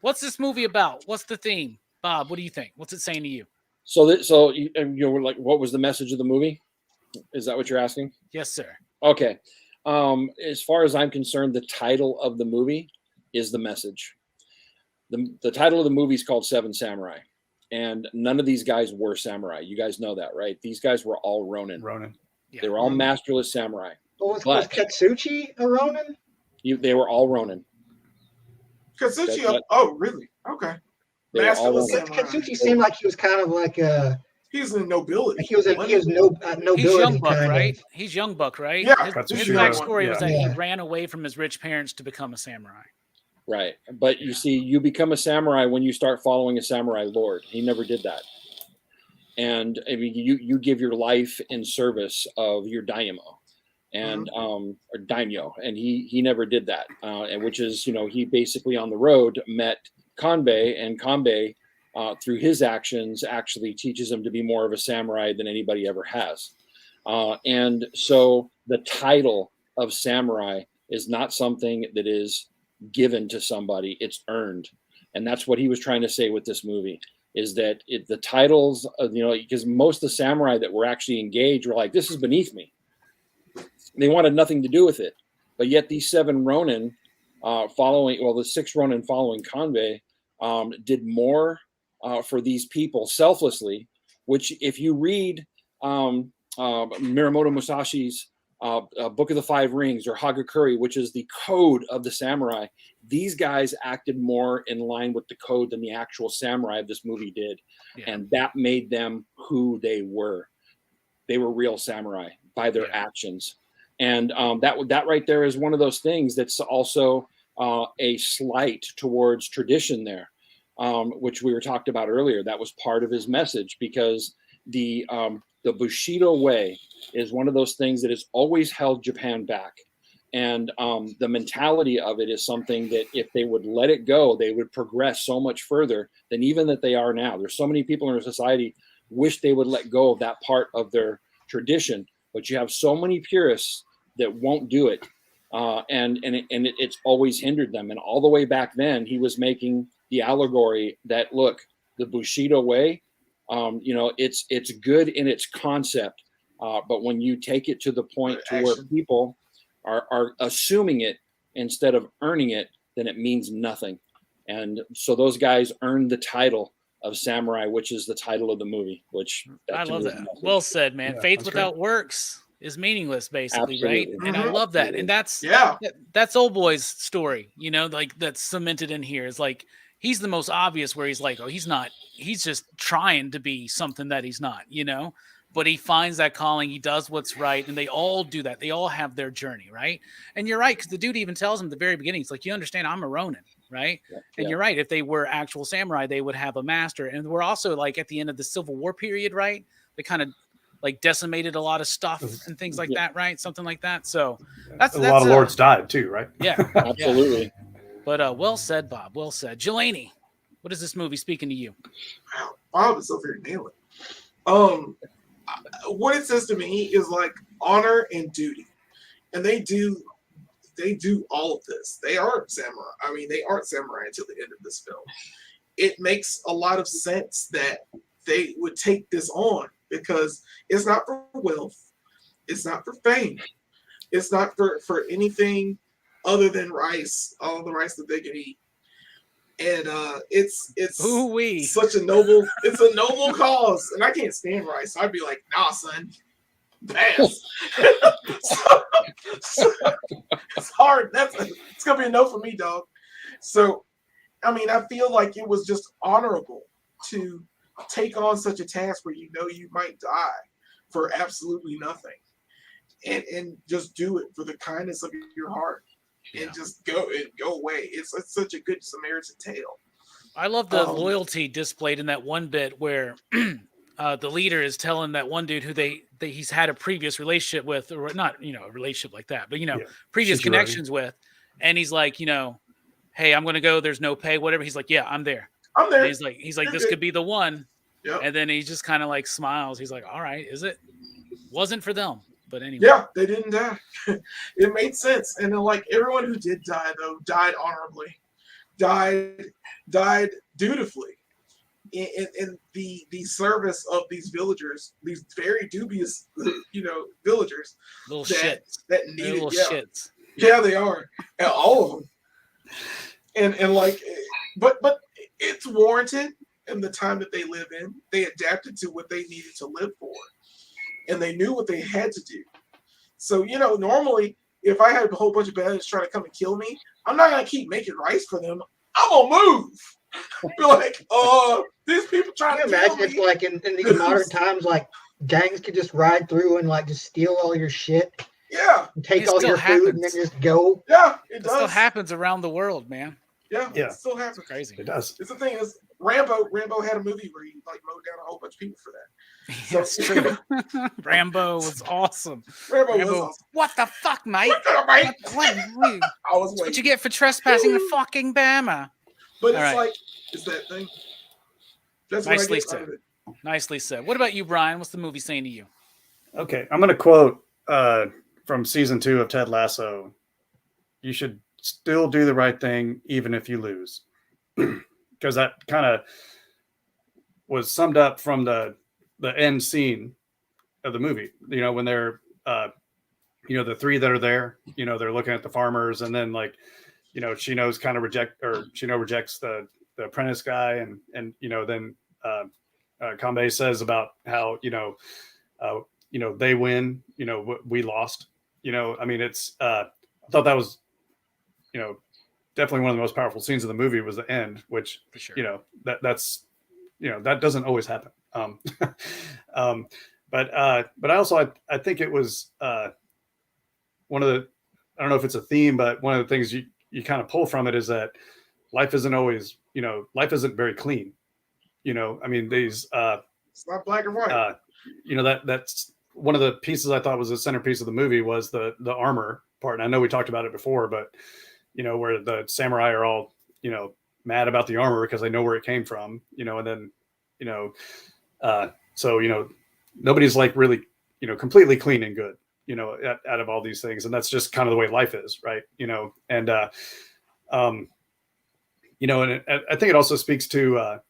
What's this movie about? What's the theme, Bob? What do you think? What's it saying to you? So like, what was the message of the movie? Is that what you're asking? Yes, sir. Okay. As far as I'm concerned, the title of the movie is the message. The title of the movie is called Seven Samurai, and none of these guys were samurai. You guys know that, right? These guys were all Ronin. Yeah. They were all masterless samurai. Was Katsuchi a Ronin? They were all Ronin. Katsuchi? Oh, really? Okay. Masterless samurai. Katsuchi seemed like he was kind of like a. He's in nobility. Like he was nobility. He's young buck, kind right? Of. He's young buck, right? Yeah. His backstory was that he ran away from his rich parents to become a samurai. Right. But you see, you become a samurai when you start following a samurai lord. He never did that. And I mean, you give your life in service of your daimyo and or daimyo, and he never did that. And which is, he basically on the road met Kanbei, and Kanbei through his actions actually teaches him to be more of a samurai than anybody ever has. And so the title of samurai is not something that is given to somebody, it's earned. And that's what he was trying to say with this movie, is that the titles of, because most of the samurai that were actually engaged were like, this is beneath me. They wanted nothing to do with it. But yet these seven Ronin the six Ronin following Kanbei did more for these people selflessly, which if you read Miyamoto Musashi's Book of the Five Rings, or Hagakure, which is the code of the samurai, these guys acted more in line with the code than the actual samurai of this movie did. Yeah. And that made them who they were. They were real samurai by their actions. And that right there is one of those things that's also a slight towards tradition there, which we were talked about earlier. That was part of his message, because the Bushido way is one of those things that has always held Japan back. And the mentality of it is something that if they would let it go, they would progress so much further than even that they are now. There's so many people in our society wish they would let go of that part of their tradition, but you have so many purists that won't do it. It's always hindered them. And all the way back then, he was making the allegory that, look, the Bushido way, it's good in its concept, but when you take it to the point to where people are assuming it instead of earning it, then it means nothing. And so those guys earned the title of samurai, which is the title of the movie. Which I love that. Well said, man. Faith without works is meaningless, basically. Absolutely. Right? And I love that. And that's Old Boy's story. Like that's cemented in here. Is like he's the most obvious, where he's like, oh, he's not. He's just trying to be something that he's not. But he finds that calling. He does what's right, and they all do that. They all have their journey, right? And you're right, because the dude even tells him at the very beginning, it's like, you understand, I'm a Ronin, right? Yeah, and you're right. If they were actual samurai, they would have a master. And we're also like at the end of the Civil War period, right? They kind of like decimated a lot of stuff and things like that, right? Something like that. So that's a lot of lords died too, right? Yeah, absolutely. Yeah. But well said, Bob. Well said, Jelani. What is this movie speaking to you? Wow, Bob is so very nailing. What it says to me is like honor and duty, and they do all of this. They aren't samurai. I mean, they aren't samurai until the end of this film. It makes a lot of sense that they would take this on because it's not for wealth, it's not for fame, it's not for anything other than rice, all the rice that they can eat. And it's Ooh-wee. such a noble cause, and I can't stand rice. I'd be like, nah, son, pass. So it's hard. It's gonna be a no for me, dog. So I mean, I feel like it was just honorable to take on such a task where you know you might die for absolutely nothing, and just do it for the kindness of your heart, and just go away. It's such a good Samaritan tale. I love the loyalty displayed in that one bit where the leader is telling that one dude who he's had a previous relationship with, or not, a relationship like that, but previous connections with, and he's like, hey, I'm gonna go. There's no pay, whatever. He's like, yeah, I'm there. I'm there. And he's like, this could be the one. Yep. And then he just kind of like smiles. He's like, all right, is it? Wasn't for them, but anyway. Yeah, they didn't die. It made sense, and then like everyone who did die though died honorably, died dutifully in the service of these villagers, these very dubious, villagers. Little shits. That needed, little shits. Yeah, they are. And all of them. And like, but it's warranted in the time that they live in. They adapted to what they needed to live for, and they knew what they had to do. So normally, if I had a whole bunch of bandits trying to come and kill me, I'm not gonna keep making rice for them. I'm gonna move. Be like, these people trying to imagine kill if me. like in these modern times, like gangs could just ride through and like just steal all your shit. Yeah. And take It all still your food and then happens. just go. Yeah, it It does. still happens around the world, man. Yeah, Yeah. it still happens. It's crazy. It does. It's the thing is, Rambo had a movie where he like mowed down a whole bunch of people for that. So, That's true. Rambo was awesome. Rambo was awesome. What the fuck, mate? What the, mate? What I was waiting. you get for trespassing the fucking Bama? But it's All right. like, it's that thing. That's Nicely what I get out of said. it. Nicely said. What about you, Brian? What's the movie saying to you? Okay, I'm going to quote from season 2 of Ted Lasso. You should still do the right thing even if you lose. Because that kind of was summed up from the end scene of the movie. When they're, the three that are there, they're looking at the farmers, and then like, Shino's kind of rejects the apprentice guy, and then Kanbei says about how, they win, we lost, I mean, it's, I thought that was, definitely one of the most powerful scenes of the movie was the end, which, For sure. that's, that doesn't always happen. But I also, I think it was one of the, I don't know if it's a theme, but one of the things you kind of pull from it is that life isn't always, life isn't very clean. I mean, these, It's not black and white. that's one of the pieces I thought was the centerpiece of the movie was the armor part. And I know we talked about it before, but where the samurai are all, mad about the armor because they know where it came from, and then, so, nobody's like really, completely clean and good, out of all these things. And that's just kind of the way life is. Right. And, and I think it also speaks to,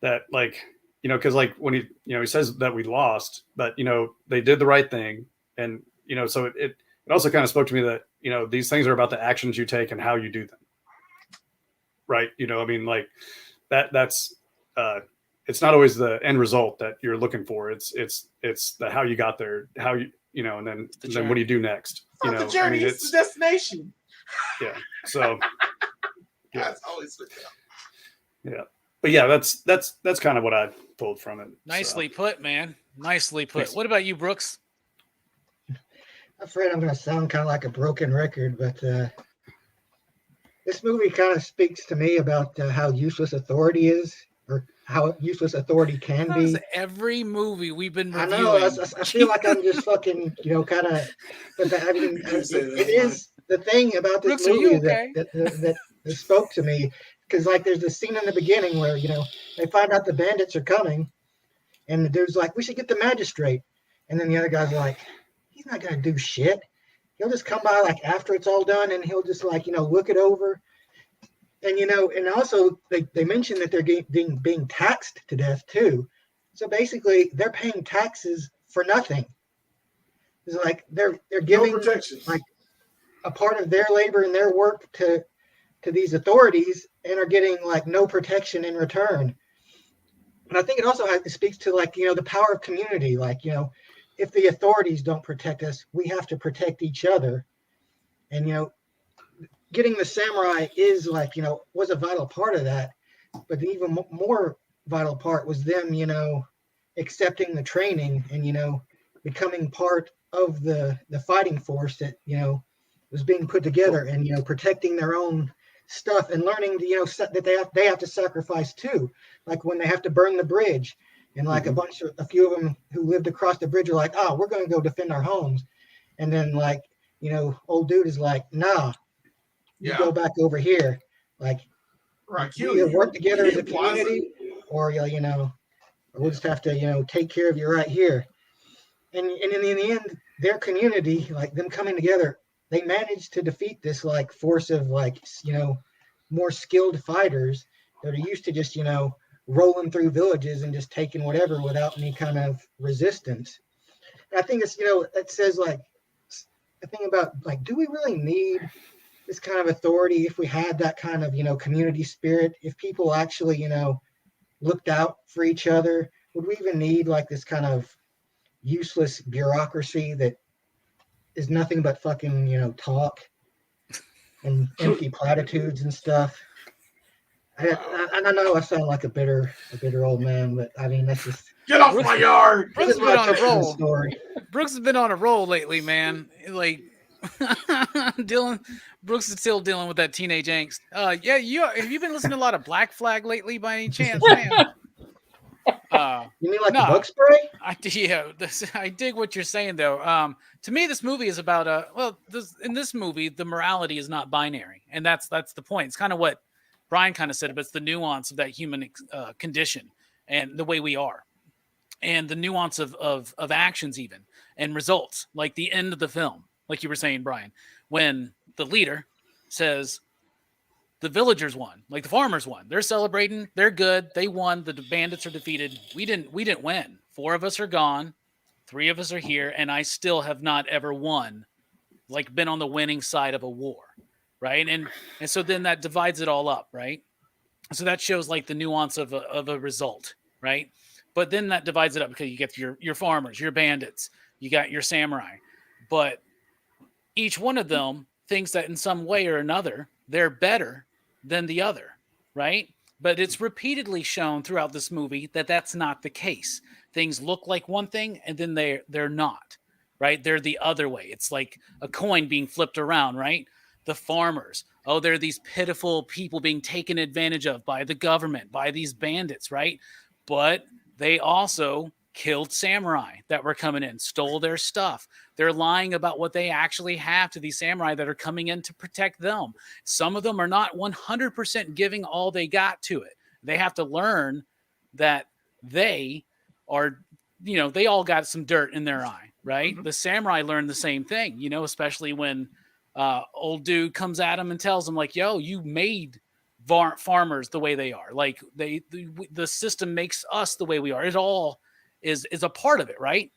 that, like, cause like when he says that we lost, but, they did the right thing. And, so it also kind of spoke to me that, these things are about the actions you take and how you do them. Right. I mean, like that's, it's not always the end result that you're looking for. It's the, how you got there, how you, and then what do you do next? It's not the journey, I mean, it's the destination. Yeah. So yeah. That's always good. Yeah. But yeah, that's kind of what I pulled from it. Nicely put, man. Nicely put. Thanks. What about you, Brooks? I'm afraid I'm going to sound kind of like a broken record, but this movie kind of speaks to me about how useless authority is, or how useless authority can That be. is every movie we've been I reviewing. know. I feel like I'm just fucking, kind of. But I mean, it is the thing about this Brooks, are you movie okay? that spoke to me, because like there's this scene in the beginning where they find out the bandits are coming, and the dude's like, "We should get the magistrate," and then the other guy's like, "He's not gonna do shit. He'll just come by like after it's all done, and he'll just like look it over." And and also they mention that they're being taxed to death too. So basically, they're paying taxes for nothing. It's like they're giving protection. like a part of their labor and their work to these authorities and are getting like no protection in return. And I think it also it speaks to like, the power of community. Like, if the authorities don't protect us, we have to protect each other. And, getting the samurai is like, was a vital part of that. But the even more vital part was them, accepting the training and, becoming part of the fighting force that, was being put together and, protecting their own stuff and learning, that they have to sacrifice too. Like when they have to burn the bridge and like a few of them who lived across the bridge are like, oh, we're going to go defend our homes. And then like, old dude is like, nah, you go back over here. Like, Right, you either work together as a community or, we'll just have to, take care of you right here. And in the end, their community, like them coming together, they managed to defeat this like force of like, more skilled fighters that are used to just, rolling through villages and just taking whatever without any kind of resistance. And I think it's, it says like, I think about like, do we really need this kind of authority if we had that kind of, community spirit? If people actually, looked out for each other, would we even need like this kind of useless bureaucracy that is nothing but fucking, talk and empty platitudes and stuff? I know I sound like a bitter old man, but I mean, that's just... Get off my yard! Brooks has been on a roll. Story. Brooks has been on a roll lately, man. Like, Brooks is still dealing with that teenage angst. Have you been listening to a lot of Black Flag lately by any chance, man? You mean like the bug spray? I dig what you're saying, though. To me, this movie is about in this movie, the morality is not binary, and that's the point. It's kind of what Brian kind of said, but it's the nuance of that human condition and the way we are, and the nuance of actions even and results, like the end of the film, like you were saying, Brian, when the leader says the villagers won, like the farmers won. They're celebrating. They're good. They won. The bandits are defeated. We didn't win. 4 of us are gone. 3 of us are here. And I still have not ever won, like been on the winning side of a war. Right. And so then that divides it all up. Right. So that shows like the nuance of a result. Right. But then that divides it up because you get your farmers, your bandits, you got your samurai, but each one of them thinks that in some way or another, they're better than the other, right? But it's repeatedly shown throughout this movie that that's not the case. Things look like one thing and then they're not, right? They're the other way. It's like a coin being flipped around, right? The farmers, they're these pitiful people being taken advantage of by the government, by these bandits, right? But they also killed samurai that were coming in, stole their stuff. They're lying about what they actually have to these samurai that are coming in to protect them. Some of them are not 100% giving all they got to it. They have to learn that they are, they all got some dirt in their eye, right? Mm-hmm. The samurai learn the same thing, especially when old dude comes at them and tells them like, yo, you made farmers the way they are. Like the system makes us the way we are. It all is a part of it, right?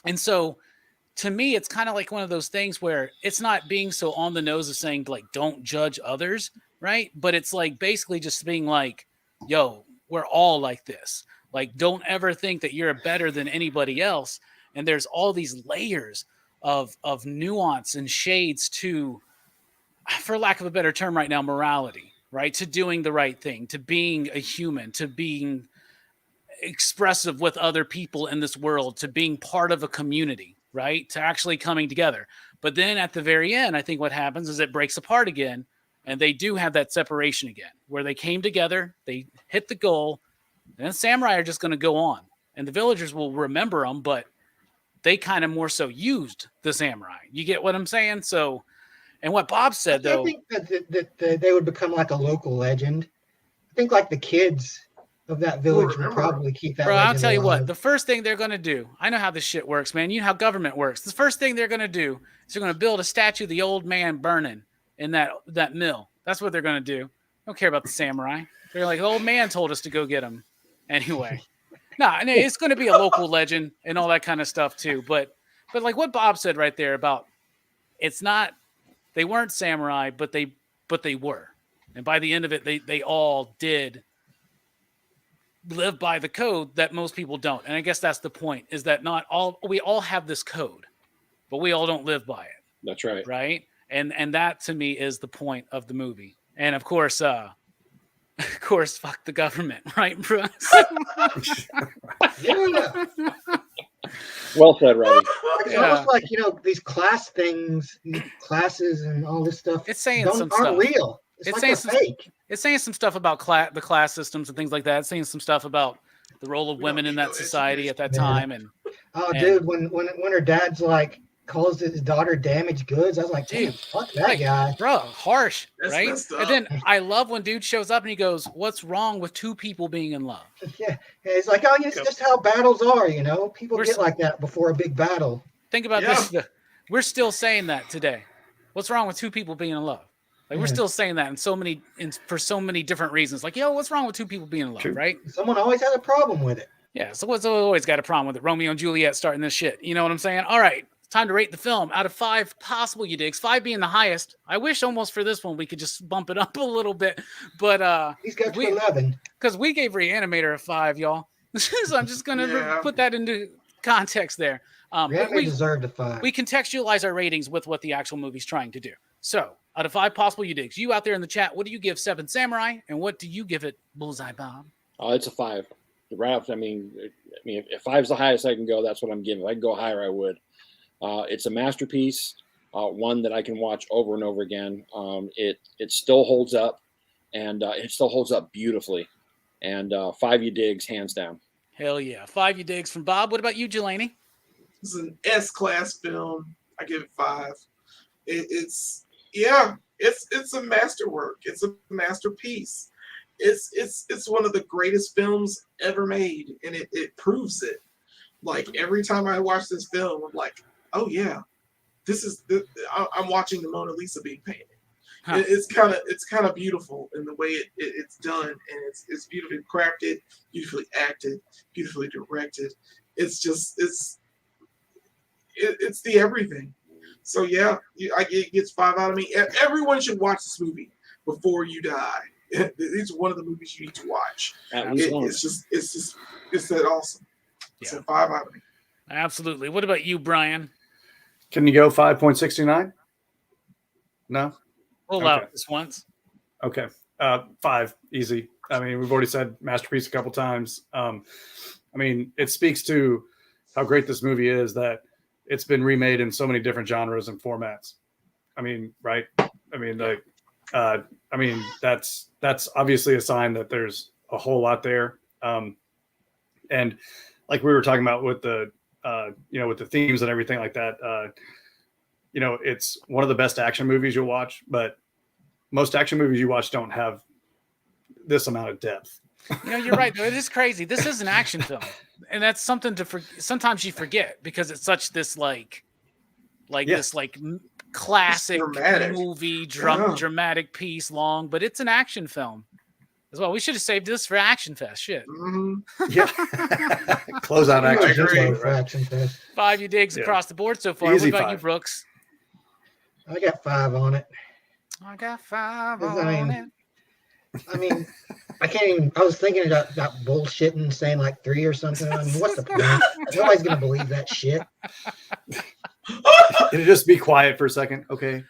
And so to me, it's kind of like one of those things where it's not being so on the nose of saying like, don't judge others, right? But it's like basically just being like, yo, we're all like this. Like, don't ever think that you're better than anybody else. And there's all these layers of nuance and shades to, for lack of a better term right now, morality, right? To doing the right thing, to being a human, to being expressive with other people in this world, to being part of a community, right? To actually coming together. But then at the very end, I think what happens is it breaks apart again, and they do have that separation again, where they came together, they hit the goal, and the samurai are just going to go on. And the villagers will remember them, but they kind of more so used the samurai. You get what I'm saying? So, and what Bob said, though... I think that they would become like a local legend. I think like the kids of that village would probably keep that. Bro, I'll tell you what, the first thing they're going to do, I know how this shit works, man. You know how government works. The first thing they're going to do is they're going to build a statue of the old man burning in that mill. That's what they're going to do. Don't care about the samurai. They're like, the old man told us to go get him. Anyway. Nah, and it's going to be a local legend and all that kind of stuff too. But like what Bob said right there about it's not they weren't samurai, but they were, and by the end of it, they all did live by the code that most people don't. And I guess that's the point: is that we all have this code, but we all don't live by it. That's right. Right, and that to me is the point of the movie. And of course, fuck the government, right, Bruce? Yeah. Well said, Robbie. It's almost like, these class things, these classes and all this stuff. It's saying aren't stuff. real. It's like saying they're fake. It's saying some stuff about the class systems and things like that. It's saying some stuff about the role of women in that society at that time. And dude, when her dad's like calls his daughter damaged goods, I was like, dude, fuck that guy, bro, harsh, That's right? messed up. And then I love when dude shows up and he goes, "What's wrong with two people being in love?" Yeah, it's like, oh, it's just how battles are, People We're get like that before a big battle. Think about this. We're still saying that today. What's wrong with two people being in love? Like we're still saying that for so many different reasons. Like, what's wrong with two people being in love, right? Someone always has a problem with it. Yeah, so what's always got a problem with it? Romeo and Juliet starting this shit. You know what I'm saying? All right, it's time to rate the film out of 5 possible, you digs. 5 being the highest. I wish almost for this one we could just bump it up a little bit, but he's got to 11 because we gave Reanimator a 5, y'all. So I'm just gonna put that into context there. We deserved a 5. We contextualize our ratings with what the actual movie's trying to do. So, out of 5 possible you digs, you out there in the chat, what do you give Seven Samurai, and what do you give it, Bullseye Bob? It's a 5. Right off, I mean, if 5's the highest I can go, that's what I'm giving. If I could go higher, I would. It's a masterpiece, one that I can watch over and over again. It still holds up, and it still holds up beautifully. And 5 you digs, hands down. Hell yeah, 5 you digs from Bob. What about you, Jelani? This is an S-class film. I give it 5. It's a masterwork. It's a masterpiece. It's one of the greatest films ever made, and it proves it. Like every time I watch this film, I'm like, oh yeah, I'm watching the Mona Lisa being painted. Huh. It's kind of beautiful in the way it's done, and it's beautifully crafted, beautifully acted, beautifully directed. It's the everything. So yeah, it gets 5 out of me. Everyone should watch this movie before you die. It's one of the movies you need to watch. It's that awesome. Yeah. So 5 out of me. Absolutely. What about you, Brian? Can you go 5.69? No. We'll allow this once. Okay. 5, easy. I mean, we've already said masterpiece a couple times. I mean, it speaks to how great this movie is that it's been remade in so many different genres and formats. I mean, right? I mean, that's obviously a sign that there's a whole lot there. And like we were talking about with the, with the themes and everything like that, it's one of the best action movies you'll watch, but most action movies you watch don't have this amount of depth. You're right. It is crazy. This is an action film, and that's something sometimes you forget because it's such this this classic movie, dramatic piece, long, but it's an action film as well. We should have saved this for Action Fest. Shit. Mm-hmm. Yeah. Close out Action Fest. 5 you digs across the board so far. Easy what about 5. You, Brooks? I got 5 on it. I got 5 on it. I mean, I can't even. I was thinking about bullshitting, saying like 3 or something. I mean, what's the point? Nobody's gonna believe that shit. Can you just be quiet for a second? Okay.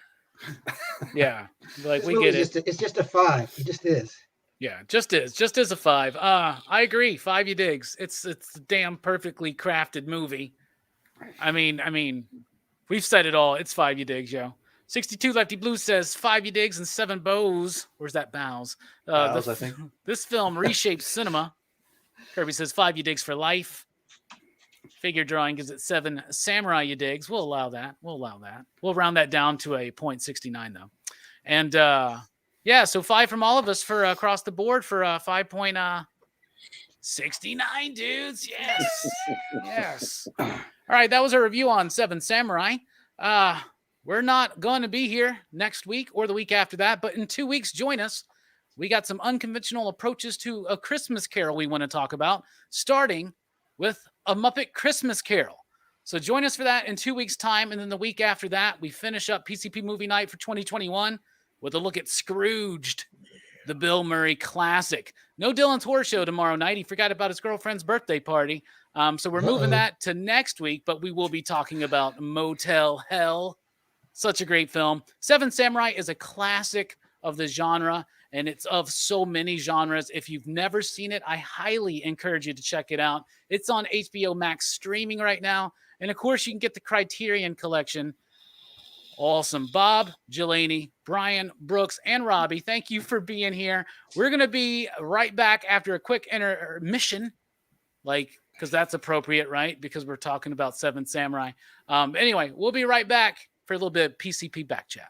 Yeah, like we get it. It's just a 5. It just is. Yeah, just is a 5. I agree. 5 you digs. It's a damn perfectly crafted movie. I mean, we've said it all. It's 5 you digs, yo. 62 Lefty Blue says 5 you digs and 7 bows. Where's that bows? Bows, I think. This film reshaped cinema. Kirby says 5 you digs for life. Figure drawing gives it 7 samurai you digs. We'll allow that. We'll round that down to a 0.69 though. And so 5 from all of us for across the board for 5.69 dudes. Yes. Yes. All right, that was a review on 7 Samurai. We're not going to be here next week or the week after that, but in 2 weeks, join us. we got some unconventional approaches to A Christmas Carol we want to talk about, starting with A Muppet Christmas Carol. So join us for that in 2 weeks' time. And then the week after that, we finish up PCP Movie Night for 2021 with a look at Scrooged, the Bill Murray classic. No Dylan's Horror Show tomorrow night. He forgot about his girlfriend's birthday party. So we're moving that to next week, but we will be talking about Motel Hell. Such a great film. Seven Samurai is a classic of the genre, and it's of so many genres. If you've never seen it, I highly encourage you to check it out. It's on HBO Max streaming right now. And of course, you can get the Criterion Collection. Awesome. Bob, Jelani, Brian, Brooks, and Robbie, thank you for being here. We're going to be right back after a quick intermission, because that's appropriate, right? Because we're talking about Seven Samurai. Anyway, we'll be right back for a little bit of PCP Back Chat.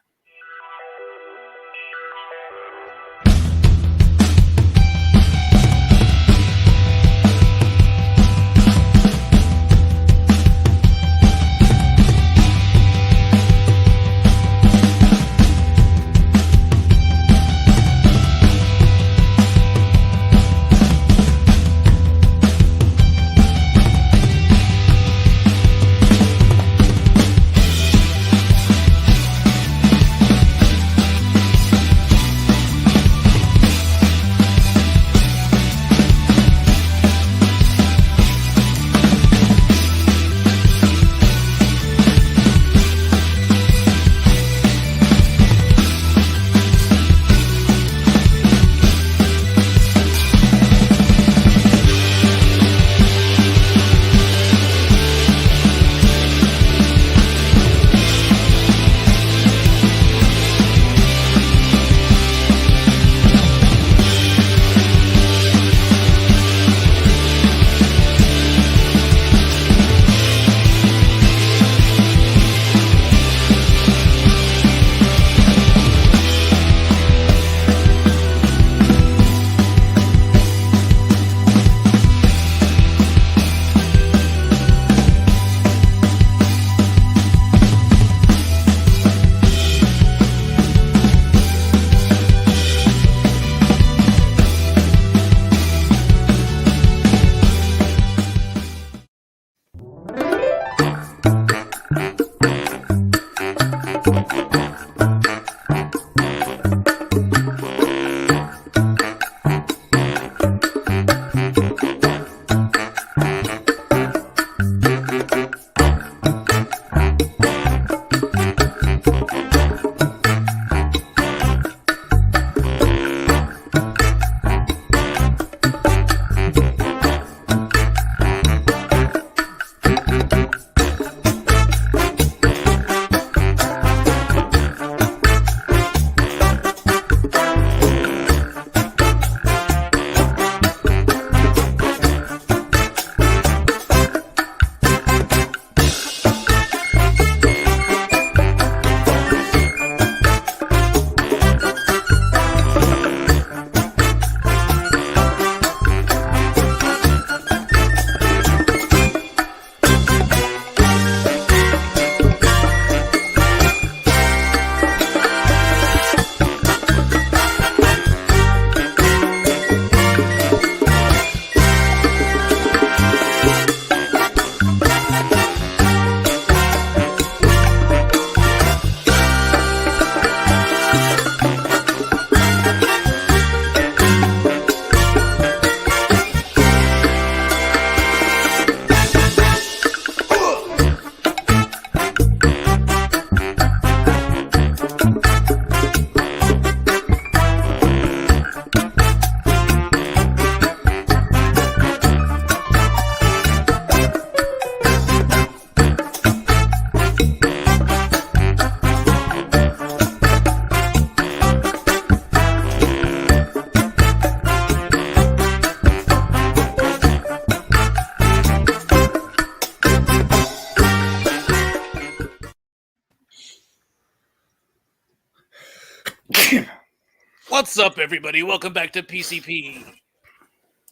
What's up, everybody? Welcome back to PCP.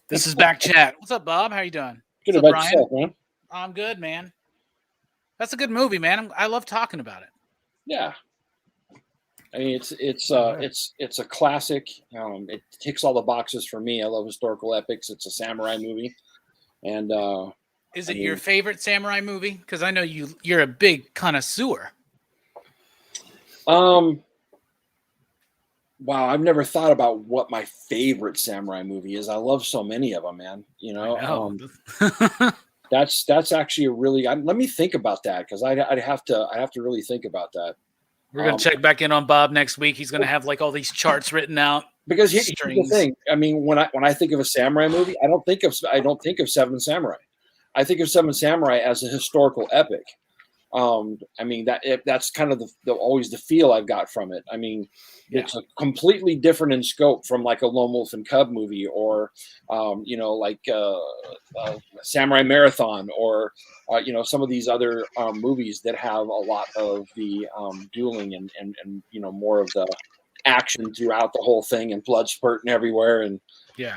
This is Back Chat. What's up, Bob? How you doing? Good What's up, about Brian? yourself, man. I'm good, man. That's a good movie, man. I love talking about it. Yeah. I mean, it's a classic. It ticks all the boxes for me. I love historical epics. It's a samurai movie, and Is I it your mean, favorite samurai movie? Because I know you're a big connoisseur. wow, I've never thought about what my favorite samurai movie is. I love so many of them, man. You I know, know. that's actually a really. Let me think about that because I'd have to really think about that. We're gonna Um, check back in on Bob next week. He's gonna have like all these charts written out, because here's the strings. thing. I mean, when I think of a samurai movie, I don't think of Seven Samurai. I think of Seven Samurai as a historical epic. I mean that's kind of always the feel I've got from it. I mean, Yeah. it's a completely different in scope from like a Lone Wolf and Cub movie, or like Samurai Marathon, or some of these other movies that have a lot of the dueling and more of the action throughout the whole thing and blood spurting everywhere Yeah.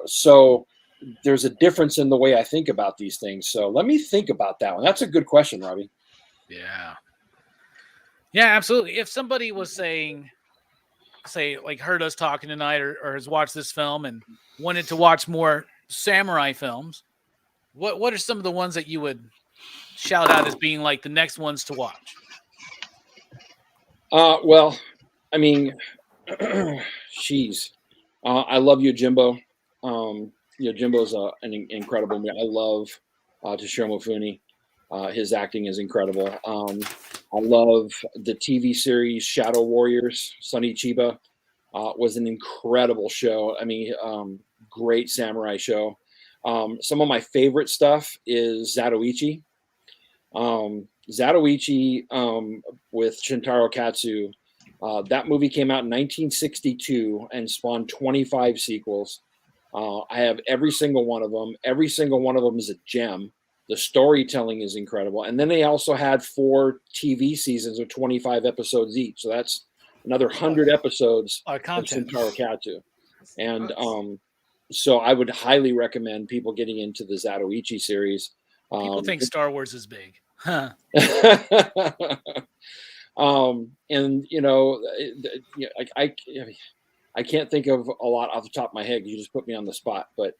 So there's a difference in the way I think about these things. So let me think about that one. That's a good question, Robbie. Yeah. Yeah, absolutely. If somebody was say like heard us talking tonight or has watched this film and wanted to watch more samurai films, what are some of the ones that you would shout out as being like the next ones to watch? Well, I mean, she's. I love Yojimbo. Yojimbo's an incredible movie. I love Toshiro Mifune. His acting is incredible. I love the TV series Shadow Warriors. Sonny Chiba was an incredible show. I mean, great samurai show. Some of my favorite stuff is Zatoichi. Zatoichi with Shintaro Katsu. That movie came out in 1962 and spawned 25 sequels. I have every single one of them. Every single one of them is a gem. The storytelling is incredible. And then they also had 4 TV seasons of 25 episodes each. So that's another 100 episodes of Content. Shintaro Katsu. And so I would highly recommend people getting into the Zatoichi series. People think Star Wars is big. Huh. And I can't think of a lot off the top of my head. You just put me on the spot, but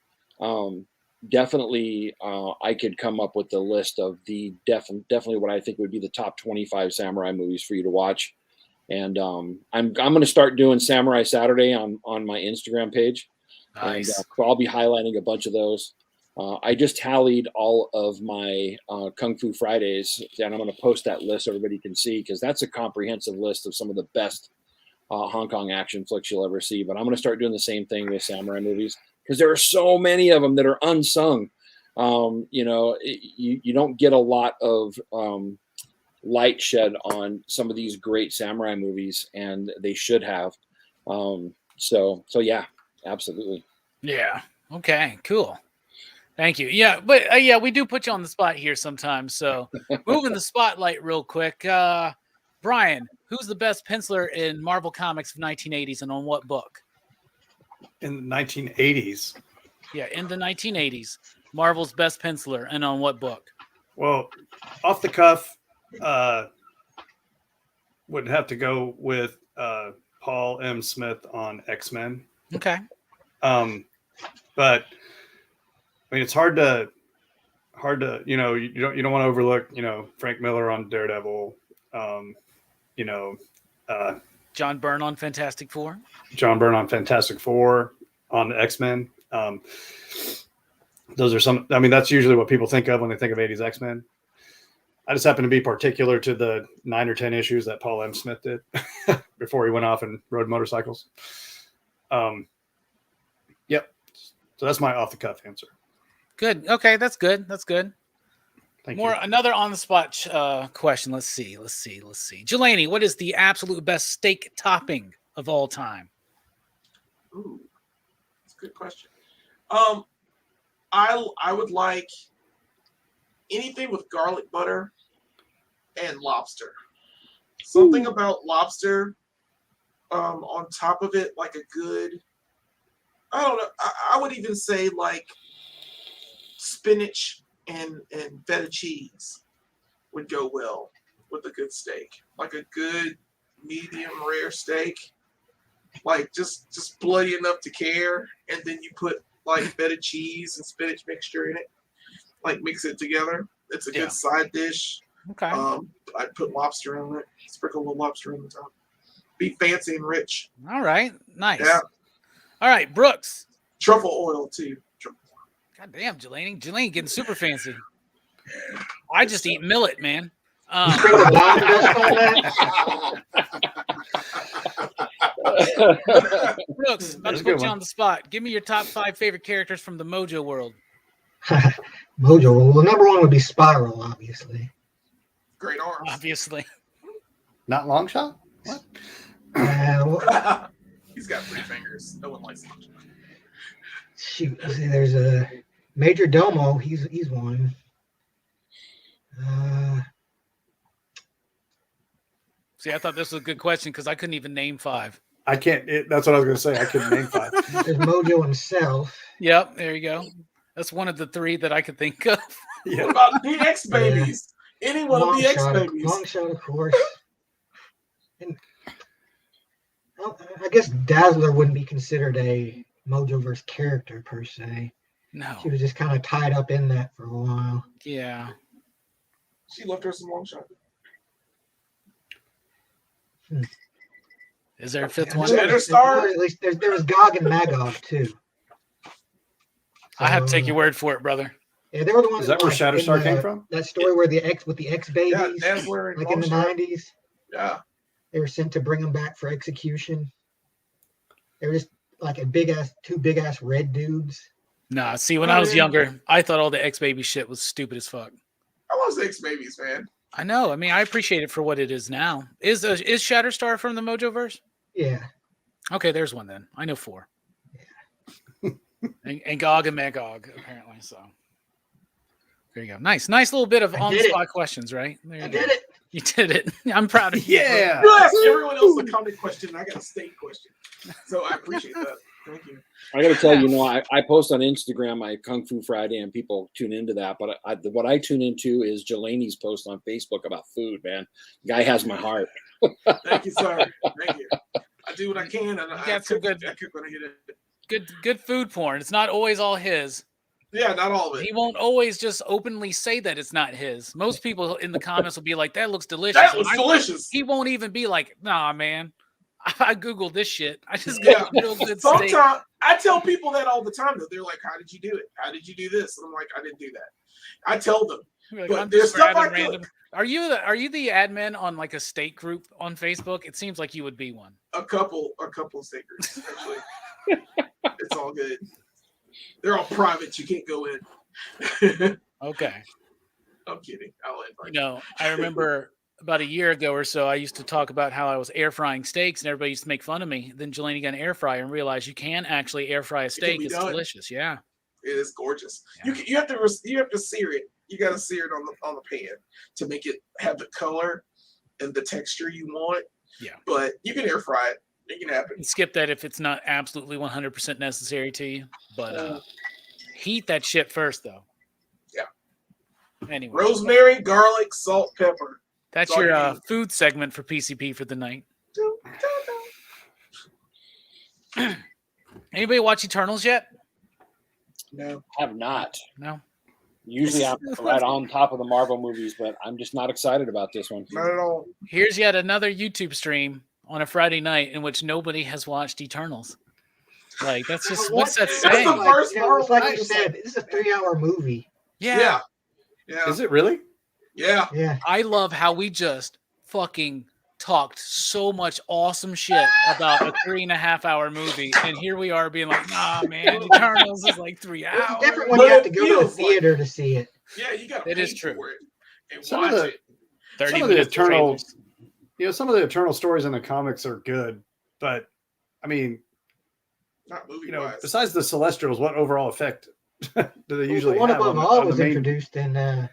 definitely I could come up with a list of the definitely what I think would be the top 25 samurai movies for you to watch. And I'm going to start doing Samurai Saturday on my Instagram page. Nice. And so I'll be highlighting a bunch of those. I just tallied all of my Kung Fu Fridays, and I'm going to post that list so everybody can see, because that's a comprehensive list of some of the best Hong Kong action flicks you'll ever see. But I'm going to start doing the same thing with samurai movies, because there are so many of them that are unsung. You don't get a lot of light shed on some of these great samurai movies, and they should have. So yeah, absolutely. Yeah. Okay. Cool. Thank you. Yeah, but yeah, we do put you on the spot here sometimes. So moving the spotlight real quick. Brian, who's the best penciler in Marvel Comics of 1980s and on what book? In the 1980s. Yeah, in the 1980s, Marvel's best penciler and on what book? Well, off the cuff, would have to go with Paul M. Smith on X-Men. Okay. But I mean, it's hard to you don't want to overlook Frank Miller on Daredevil, John Byrne on Fantastic Four. John Byrne on Fantastic Four, on X-Men. Those are some. I mean, that's usually what people think of when they think of 80s X-Men. I just happen to be particular to the 9 or 10 issues that Paul M. Smith did before he went off and rode motorcycles. Yep. So that's my off the cuff answer. Good. Okay, that's good. That's good. Thank you. Another on the spot question. Let's see. Jelani, what is the absolute best steak topping of all time? Ooh, that's a good question. I would like anything with garlic butter and lobster. Something about lobster on top of it, like a good, I don't know, I would even say like spinach and feta cheese would go well with a good steak, like a good medium rare steak, like just bloody enough to care, and then you put like feta cheese and spinach mixture in it, like mix it together. It's a good side dish. Okay. I'd put lobster on it, sprinkle a little lobster on the top. Be fancy and rich. All right. Nice. Yeah. All right, Brooks. Truffle oil too. God damn, Jelani getting super fancy. I just eat millet, man. Sprinkle lime dust on that. Brooks, about to put you on the spot. Give me your top 5 favorite characters from the Mojo world. Mojo. Well, number 1 would be Spiral, obviously. Great arms. Obviously. Not Longshot? What? He's got 3 fingers. No one likes him. Shoot, there's a Major Domo. He's one. See, I thought this was a good question because I couldn't even name 5. I can't. That's what I was going to say. I couldn't name 5. There's Mojo himself. Yep, there you go. That's one of the 3 that I could think of. What about the X babies? Any one of the X babies? Longshot, of course. And I guess Dazzler wouldn't be considered a Mojoverse character per se. No. She was just kind of tied up in that for a while. Yeah. She left her some long shot. Is there a 5th one? Shatterstar? At least there was Gog and Magog too. I have to take your word for it, brother. Yeah, they were the ones. Is that where Shatterstar came from? That story where the X babies, Yeah, Dazzler and like in the Longshot. 90s. Yeah. They were sent to bring them back for execution. They were just like two big ass red dudes. Nah, see, when I was younger, I thought all the X-Baby shit was stupid as fuck. I love X babies, man. I know. I mean, I appreciate it for what it is now. Is Shatterstar from the Mojoverse? Yeah. Okay, there's one then. I know 4. Yeah. and Gog and Magog, apparently. So there you go. Nice little bit of on-the-spot questions, right? There you I go. did it. You did it. I'm proud of you. Yeah. You ask everyone else a comic question, and I got a state question. So I appreciate that. Thank you. I got to tell you, I post on Instagram my Kung Fu Friday, and people tune into that. But what I tune into is Jelani's post on Facebook about food. Man, the guy has my heart. Thank you, sir. Thank you. I do what I can, and I got some cook good- when I get it. Good food porn. It's not always all his. Yeah, not all of it. He won't always just openly say that it's not his. Most people in the comments will be like, "That looks delicious." That was delicious. He won't even be like, "Nah, man, I googled this shit. I just got a real good steak." Sometimes I tell people that all the time. Though they're like, "How did you do it? How did you do this?" And I'm like, "I didn't do that." I tell them. Like, But I'm there's just stuff grabbing I random. Are you the admin on like a steak group on Facebook? It seems like you would be one. A couple stickers. Actually, it's all good. They're all private. You can't go in. Okay. I'm kidding. I'll invite You know, I remember about a year ago or so, I used to talk about how I was air frying steaks and everybody used to make fun of me. Then Jelani got an air fryer and realized you can actually air fry a steak. be It's done. delicious. Yeah. It is gorgeous. Yeah. You have to sear it. You got to sear it on the pan to make it have the color and the texture you want. Yeah. But you can air fry it. It can happen. And skip that if it's not absolutely 100% necessary to you. But heat that shit first, though. Yeah. Anyway. Rosemary, garlic, salt, pepper. That's all your you need. food segment for PCP for the night. Anybody watch Eternals yet? No. Have not. No. Usually I'm right on top of the Marvel movies, but I'm just not excited about this one. Not at all. Here's yet another YouTube stream on a Friday night in which nobody has watched Eternals. Like, that's just, what's that That's saying? the first It's Marvel like movie. you said, this is a 3-hour movie. Yeah. Yeah. Is it really? Yeah. Yeah. I love how we just fucking talked so much awesome shit about a 3.5-hour movie. And here we are being like, nah, man, Eternals is like 3 It's hours. different when But you have it to go to a feels like- theater to see it. Yeah, you got to It pay is true. for it and Some watch of the- it. 30 Some of the minutes of Eternal, trailers. some of the Eternal stories in the comics are good, but I mean, Not movie-wise. besides the Celestials, what overall effect do they usually The One have? Above on All the was main- introduced in the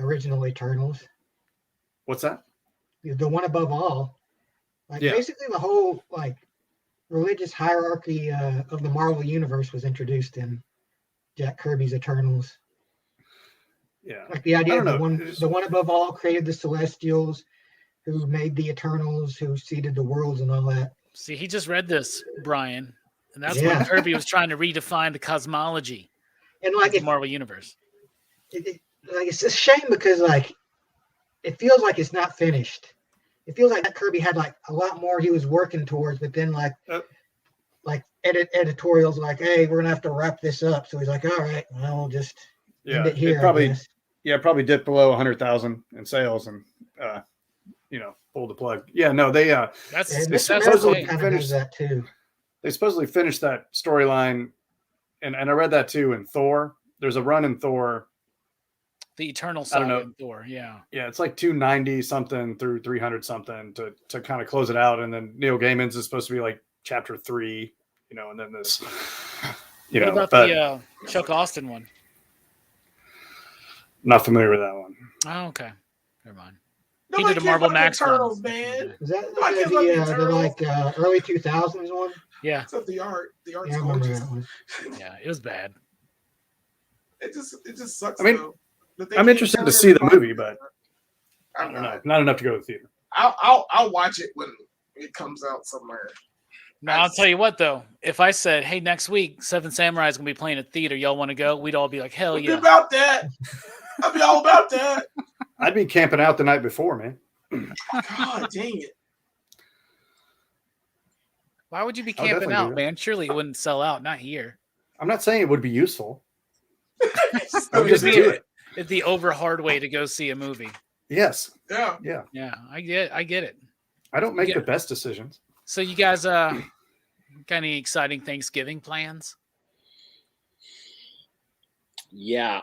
original Eternals. What's that? The One Above All. Like Yeah. basically the whole like religious hierarchy of the Marvel universe was introduced in Jack Kirby's Eternals. Yeah. Like the idea I of don't know. the one above all created the Celestials, who made the Eternals, who seeded the worlds and all that. See, he just read this, Brian, and that's Yeah. when Kirby was trying to redefine the cosmology And of like the Marvel universe. like it's a shame because like it feels like it's not finished. It feels like that Kirby had like a lot more he was working towards, but then like editorials like, hey, we're gonna have to wrap this up. So he's like, all right, well, we'll just end it here. Probably dipped below 100,000 in sales and pull the plug. Yeah, no, they That's Mr. supposedly Miracle kind of does that too. They supposedly finished that storyline, and I read that too in Thor. There's a run in Thor. The Eternal I don't know. Saga in Thor, yeah. Yeah, it's like 290 something through 300 something to kind of close it out, and then Neil Gaiman's is supposed to be like chapter 3, and then this. What about the Chuck Austin one? Not familiar with that one. Oh, okay. Never mind. Nobody He did a cares Marvel about the Max Eternals, run. man. Is that I can't love the the Eternals. like early 2000s one? Yeah. Except the art. The art's Yeah, I remember gorgeous. that one. Yeah, it was bad. It just sucks. I mean, though, that they I'm can't interested turn to see the it movie, but I I'm don't not. know. Not enough to go to the theater. I'll watch it when it comes out somewhere. Now, I'll tell you what, though. If I said, hey, next week, Seven Samurai is going to be playing at theater, y'all want to go? We'd all be like, hell I'd be yeah. about that. I'd be all about that. I'd be camping out the night before, man. God dang it. Why would you be I would camping definitely do out, that. man? Surely it wouldn't sell out. Not here. I'm not saying it would be useful. I would just do it. It's the over hard way to go see a movie. Yes. Yeah. Yeah. Yeah, I get it. I don't make Yeah. the best decisions. So you guys got any exciting Thanksgiving plans? Yeah.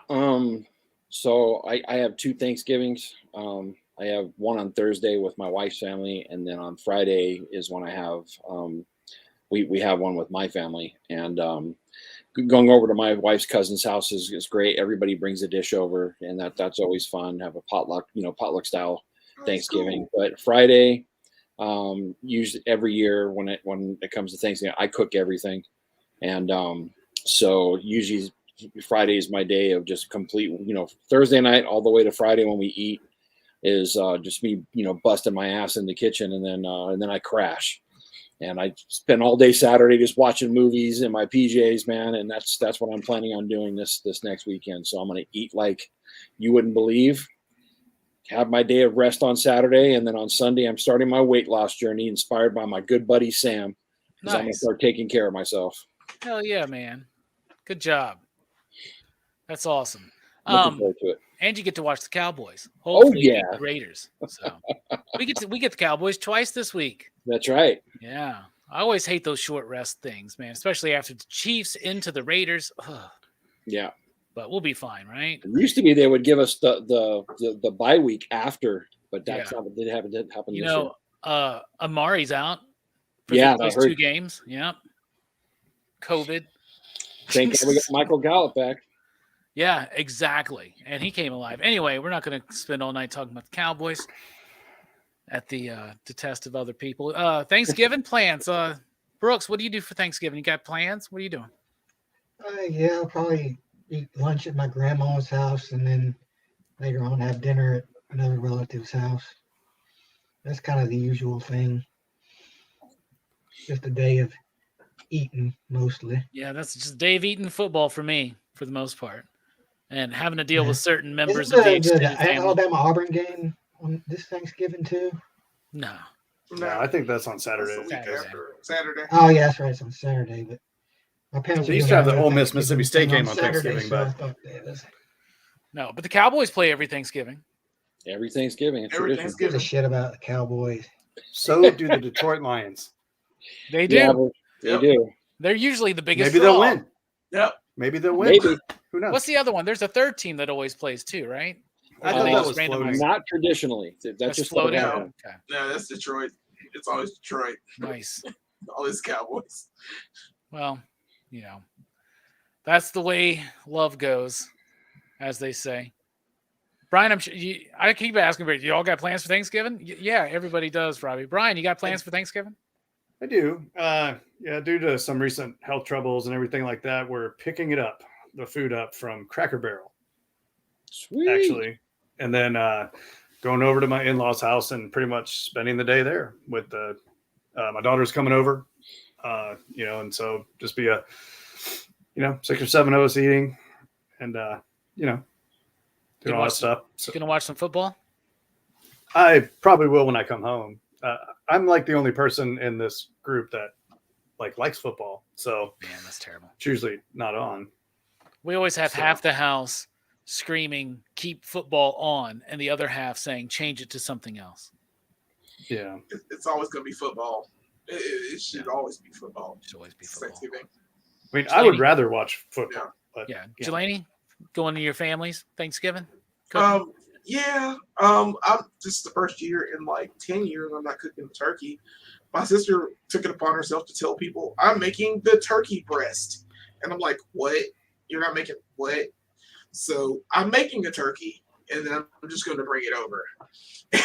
So I have 2 Thanksgivings. I have one on Thursday with my wife's family, and then on Friday is when I have we have one with my family. And going over to my wife's cousin's house is great. Everybody brings a dish over, and that's always fun. Have a potluck, potluck style Thanksgiving. Cool. But Friday, usually every year when it comes to Thanksgiving, I cook everything, and so usually Friday is my day of just complete. Thursday night all the way to Friday when we eat is just me, busting my ass in the kitchen, and then I crash, and I spend all day Saturday just watching movies in my PJs, man. And that's what I'm planning on doing this next weekend. So I'm gonna eat like you wouldn't believe. Have my day of rest on Saturday, and then on Sunday I'm starting my weight loss journey, inspired by my good buddy Sam, because I'm gonna Nice. start taking care of myself. Hell yeah, man. Good job. That's awesome. Looking forward to it. And you get to watch the Cowboys. Hopefully you yeah. beat the Raiders. So we get the Cowboys twice this week. That's right. Yeah. I always hate those short rest things, man, especially after the Chiefs into the Raiders. Ugh. Yeah. But we'll be fine, right? It used to be they would give us the bye week after, but that's not what didn't happen this year. Amari's out for Yeah, those I heard. 2 games. Yep. COVID. Thank God we got Michael Gallup back. Yeah, exactly. And he came alive. Anyway, we're not going to spend all night talking about the Cowboys at the detest of other people. Thanksgiving plans. Brooks, what do you do for Thanksgiving? You got plans? What are you doing? Yeah, I'll probably eat lunch at my grandma's house and then later on have dinner at another relative's house. That's kind of the usual thing. Just a day of eating mostly. Yeah, that's just Dave eating football for me, for the most part. And having to deal with certain members Isn't of the the extended family. Alabama-Auburn game on this Thanksgiving too? No. No, I think that's on That's Saturday. the week Saturday. after Saturday. Oh yeah, that's right. It's on Saturday. But my parents They are used doing to have the another Ole Miss Thanksgiving Mississippi State thing game on Saturday, Thanksgiving, so I but thought that was No, but the Cowboys play every Thanksgiving. Every Thanksgiving. It's Every tradition. gives a Thanksgiving. shit about the Cowboys. so do the Detroit Lions. They do. Yeah, they Yep. do. They're usually the biggest Maybe they'll draw. win. Yep. Maybe they'll win. Maybe. Who knows? What's the other one? There's a third team that always plays too, right? I Or thought they that just was randomize floating. it? Not traditionally. That's just floating. Yeah. Okay. No, that's Detroit. It's always Detroit. Nice. All these Cowboys. Well, that's the way love goes, as they say. Brian, I keep asking, you all got plans for Thanksgiving? Yeah, everybody does, Robbie. Brian, you got plans for Thanksgiving? I do. Yeah, due to some recent health troubles and everything like that, we're picking the food up from Cracker Barrel. Sweet. actually, and then going over to my in-laws' house and pretty much spending the day there with my daughter's coming over, and so just be 6 or 7 of us eating, and doing all that stuff. So You gonna watch some football? I probably will when I come home. I'm like the only person in this group that likes football, so Man, that's terrible. it's usually not on. We always have So- half the house screaming, keep football on, and the other half saying, change it to something else. Yeah. It's always going to be football. It should always be football. It should always be It's football. Thanksgiving. I mean, I would rather watch football. But, Yeah. Jelani, going to your families Thanksgiving? Yeah. I'm this is the first year in like 10 years I'm not cooking turkey. My sister took it upon herself to tell people I'm making the turkey breast. And I'm like, what? You're not making what? So I'm making a turkey and then I'm just going to bring it over.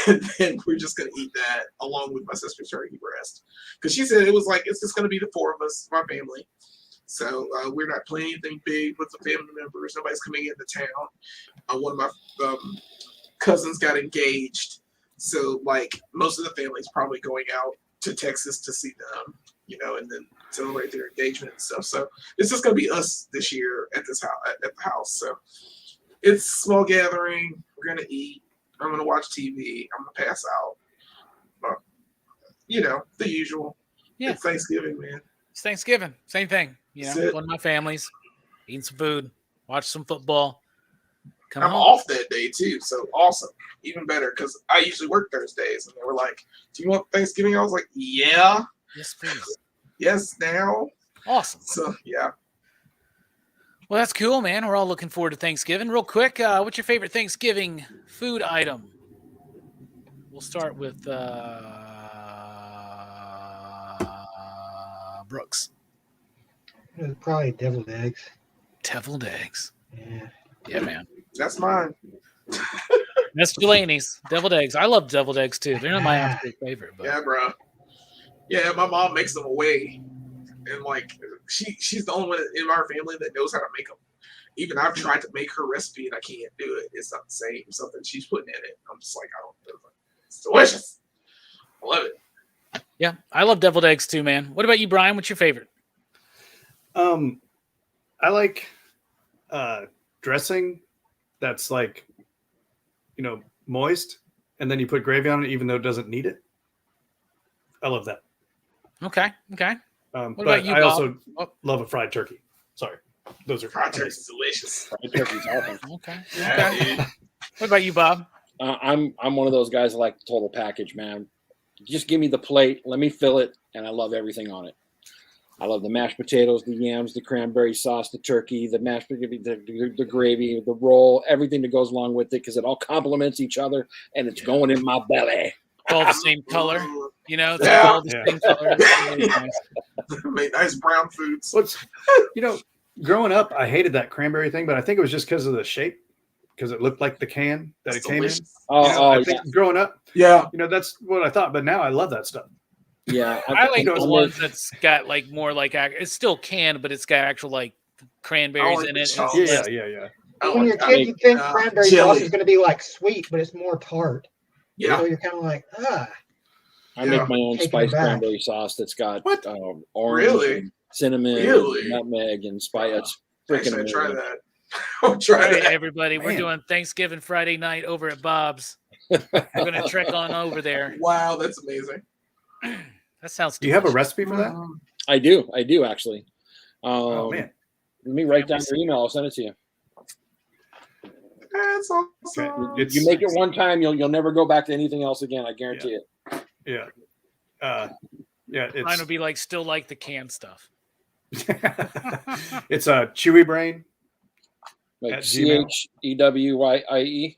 And then we're just going to eat that along with my sister's turkey breast. Because she said it was like, it's just going to be the 4 of us, my family. So we're not planning anything big with the family members. Nobody's coming into town. One of my cousins got engaged. So like most of the family's probably going out to Texas to see them, and then celebrate their engagement and stuff. So it's just going to be us this year at this house, at the house. So it's a small gathering. We're going to eat. I'm going to watch TV. I'm going to pass out. The usual. Yeah. It's Thanksgiving, man. It's Thanksgiving. Same thing. That's it. One of my families, eating some food, watch some football. Come I'm home. off that day too, so awesome. Even better, because I usually work Thursdays, and they were like, "Do you want Thanksgiving?" I was like, "Yeah, Yes, please. yes, now." Awesome. So yeah, Well, that's cool, man. We're all looking forward to Thanksgiving. Real quick, what's your favorite Thanksgiving food item? We'll start with Brooks. Probably deviled eggs. Deviled eggs. Yeah. Yeah, man. that's mine. That's Jelani's. Deviled eggs. I love deviled eggs, too. They're not my absolute favorite. But Yeah, bro. Yeah, my mom makes them away, and like she's the only one in our family that knows how to make them. Even I've tried to make her recipe and I can't do it. It's not the same. Something she's putting in it. I'm just like, I don't know. It's delicious. I love it. yeah, I love deviled eggs, too, man. What about you, Brian? What's your favorite? I like dressing that's like, moist, and then you put gravy on it, even though it doesn't need it. I love that. Okay. But about you, I Bob? also Oh. love a fried turkey. Sorry, those are Fried turkey's delicious. Fried turkey's awesome. Okay. Yeah, Okay. dude. What about you, Bob? I'm one of those guys that like the total package, man. Just give me the plate, let me fill it, and I love everything on it. I love the mashed potatoes, the yams, the cranberry sauce, the turkey, the mashed the gravy, the roll, everything that goes along with it, because it all complements each other, and it's going in my belly. All the same color. It's Yeah. all the same color. It's really nice. Make nice brown foods. What's growing up, I hated that cranberry thing, but I think it was just because of the shape, because it looked like the can that That's it came in. delicious. I think growing up, Yeah. that's what I thought. But now I love that stuff. Yeah, I like know, the it's ones that's got like more like it's still canned, but it's got actual like cranberries like in the it. chocolate. It's less- Yeah. When you're a kid, you think cranberry jelly. sauce is going to be like sweet, but it's more tart. Yeah. So you're kind of like, I make my own Taking it spiced back. cranberry sauce that's got What? orange, Really? and cinnamon, Really? and nutmeg, and spice. It's freaking Actually, try amazing. that. I'll All try right, that. everybody, we're Man. doing Thanksgiving Friday night over at Bob's. We're gonna trek on over there. Wow, that's amazing. That sounds. Do you have a delicious. recipe for that? I do actually. Oh man. Let me write down your email. I'll send it to you. That's awesome. Okay. You make it one time, you'll never go back to anything else again. I guarantee it. Yeah. Mine It's would be like still like the canned stuff. it's a chewy brain. Like At Gmail. CHEWYIE.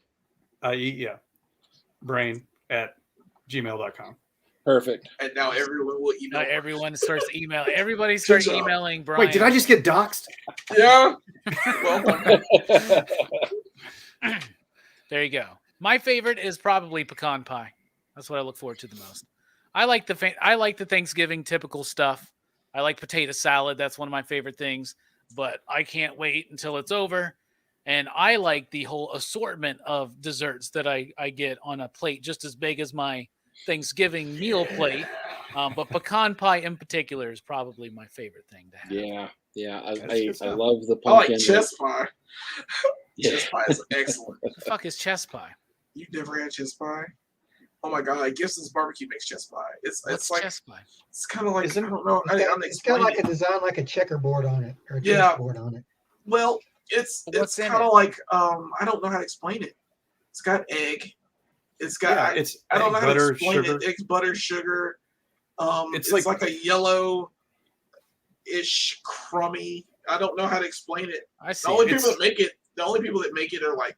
Yeah. Brain at gmail.com. Perfect. And now everyone will Now email. everyone starts emailing. Everybody starts job. emailing Brian. Wait, did I just get doxxed? Yeah. Welcome. There you go. My favorite is probably pecan pie. That's what I look forward to the most. I like the Thanksgiving typical stuff. I like potato salad. That's one of my favorite things. But I can't wait until it's over And I like the whole assortment of desserts that I get on a plate just as big as my Thanksgiving meal plate. But pecan pie in particular is probably my favorite thing to have. Yeah. That's good I stuff. love the I like pumpkin. chess pie. Yeah. Chess pie is excellent. What the fuck is chess pie? You've never had chess pie? Oh my god, Gibson's Barbecue makes chess pie. What's It's like chess pie? it's kind of like Isn't- I don't know. I'm It's got explaining like it. a design like a checkerboard on it or a Yeah. chessboard on it. Well, it's What's in kind it? of like I don't know how to explain it. It's got egg. It's got it's I don't know how butter, to explain sugar. it. Eggs, butter, sugar. It's It's like- like a yellow-ish crummy. I don't know how to explain it. I see. The only It's- people that make it are like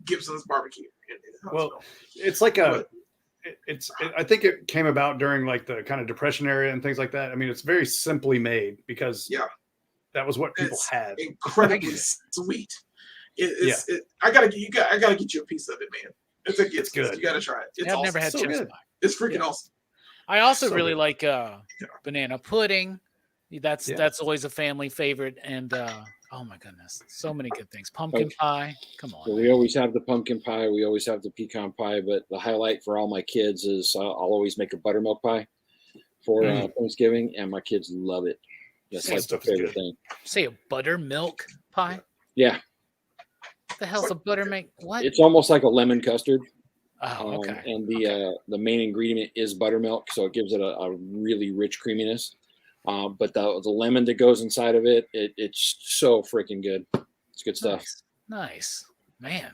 Gibson's Barbecue. Well, it's like I think it came about during like the kind of Depression era and things like that. I mean, it's very simply made because Yeah. that was what people It's had. incredibly sweet. I gotta get you a piece of it, man. It's good. You gotta try it. It's I've awesome. never had So chess good. pie. It's freaking Yeah. awesome. I also So really good. like banana pudding. That's Yeah. that's always a family favorite. And oh my goodness, so many good things. Pumpkin pie. Come on. So we always have the pumpkin pie. We always have the pecan pie. But the highlight for all my kids is I'll always make a buttermilk pie for Thanksgiving, and my kids love it. That's That like their stuff is favorite good. thing. Say a buttermilk pie? Yeah, What the hell's a buttermilk? What? it's almost like a lemon custard. Oh, okay. And the main ingredient is buttermilk, so it gives it a really rich creaminess. But the lemon that goes inside of it's so freaking good. It's good stuff. Nice. Man.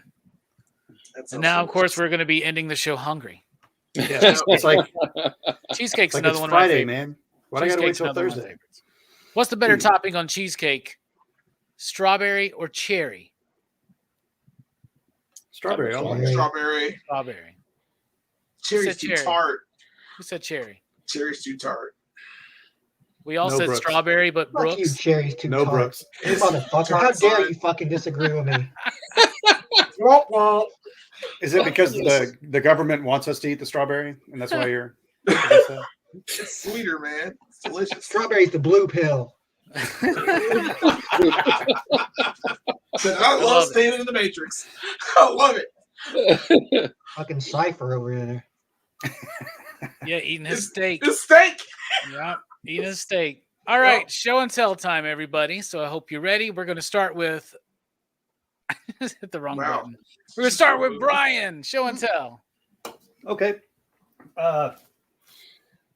That sounds And now, of delicious. course, we're going to be ending the show hungry. Yeah, it's like Cheesecake's it's another one Friday, of my favorites. man. Why do I gotta wait Cheesecake's till another one of my Thursday? favorites. What's the better Dude. topping on cheesecake? Strawberry or cherry? Strawberry. I like it. Strawberry. Strawberry. Cherry's said too cherry? tart. Who said cherry? Cherry's too tart. We all No said Brooks. strawberry, but Fuck you, Brooks. cherry's too No tart. Brooks. It's Motherfucker, tart how dare side. you fucking disagree with me? Womp womp. Is it because the government wants us to eat the strawberry, and that's why you're against that? It's sweeter, man. It's delicious. Strawberry's the blue pill. But I love love it. standing in the Matrix. I love it. Fucking cipher over there. Yeah, eating his steak. The steak. Yeah, eating his steak. All right, show and tell time, everybody. So I hope you're ready. We're going to start with. Hit the wrong Wow. button. We're going to start with Brian. Show and tell. Okay.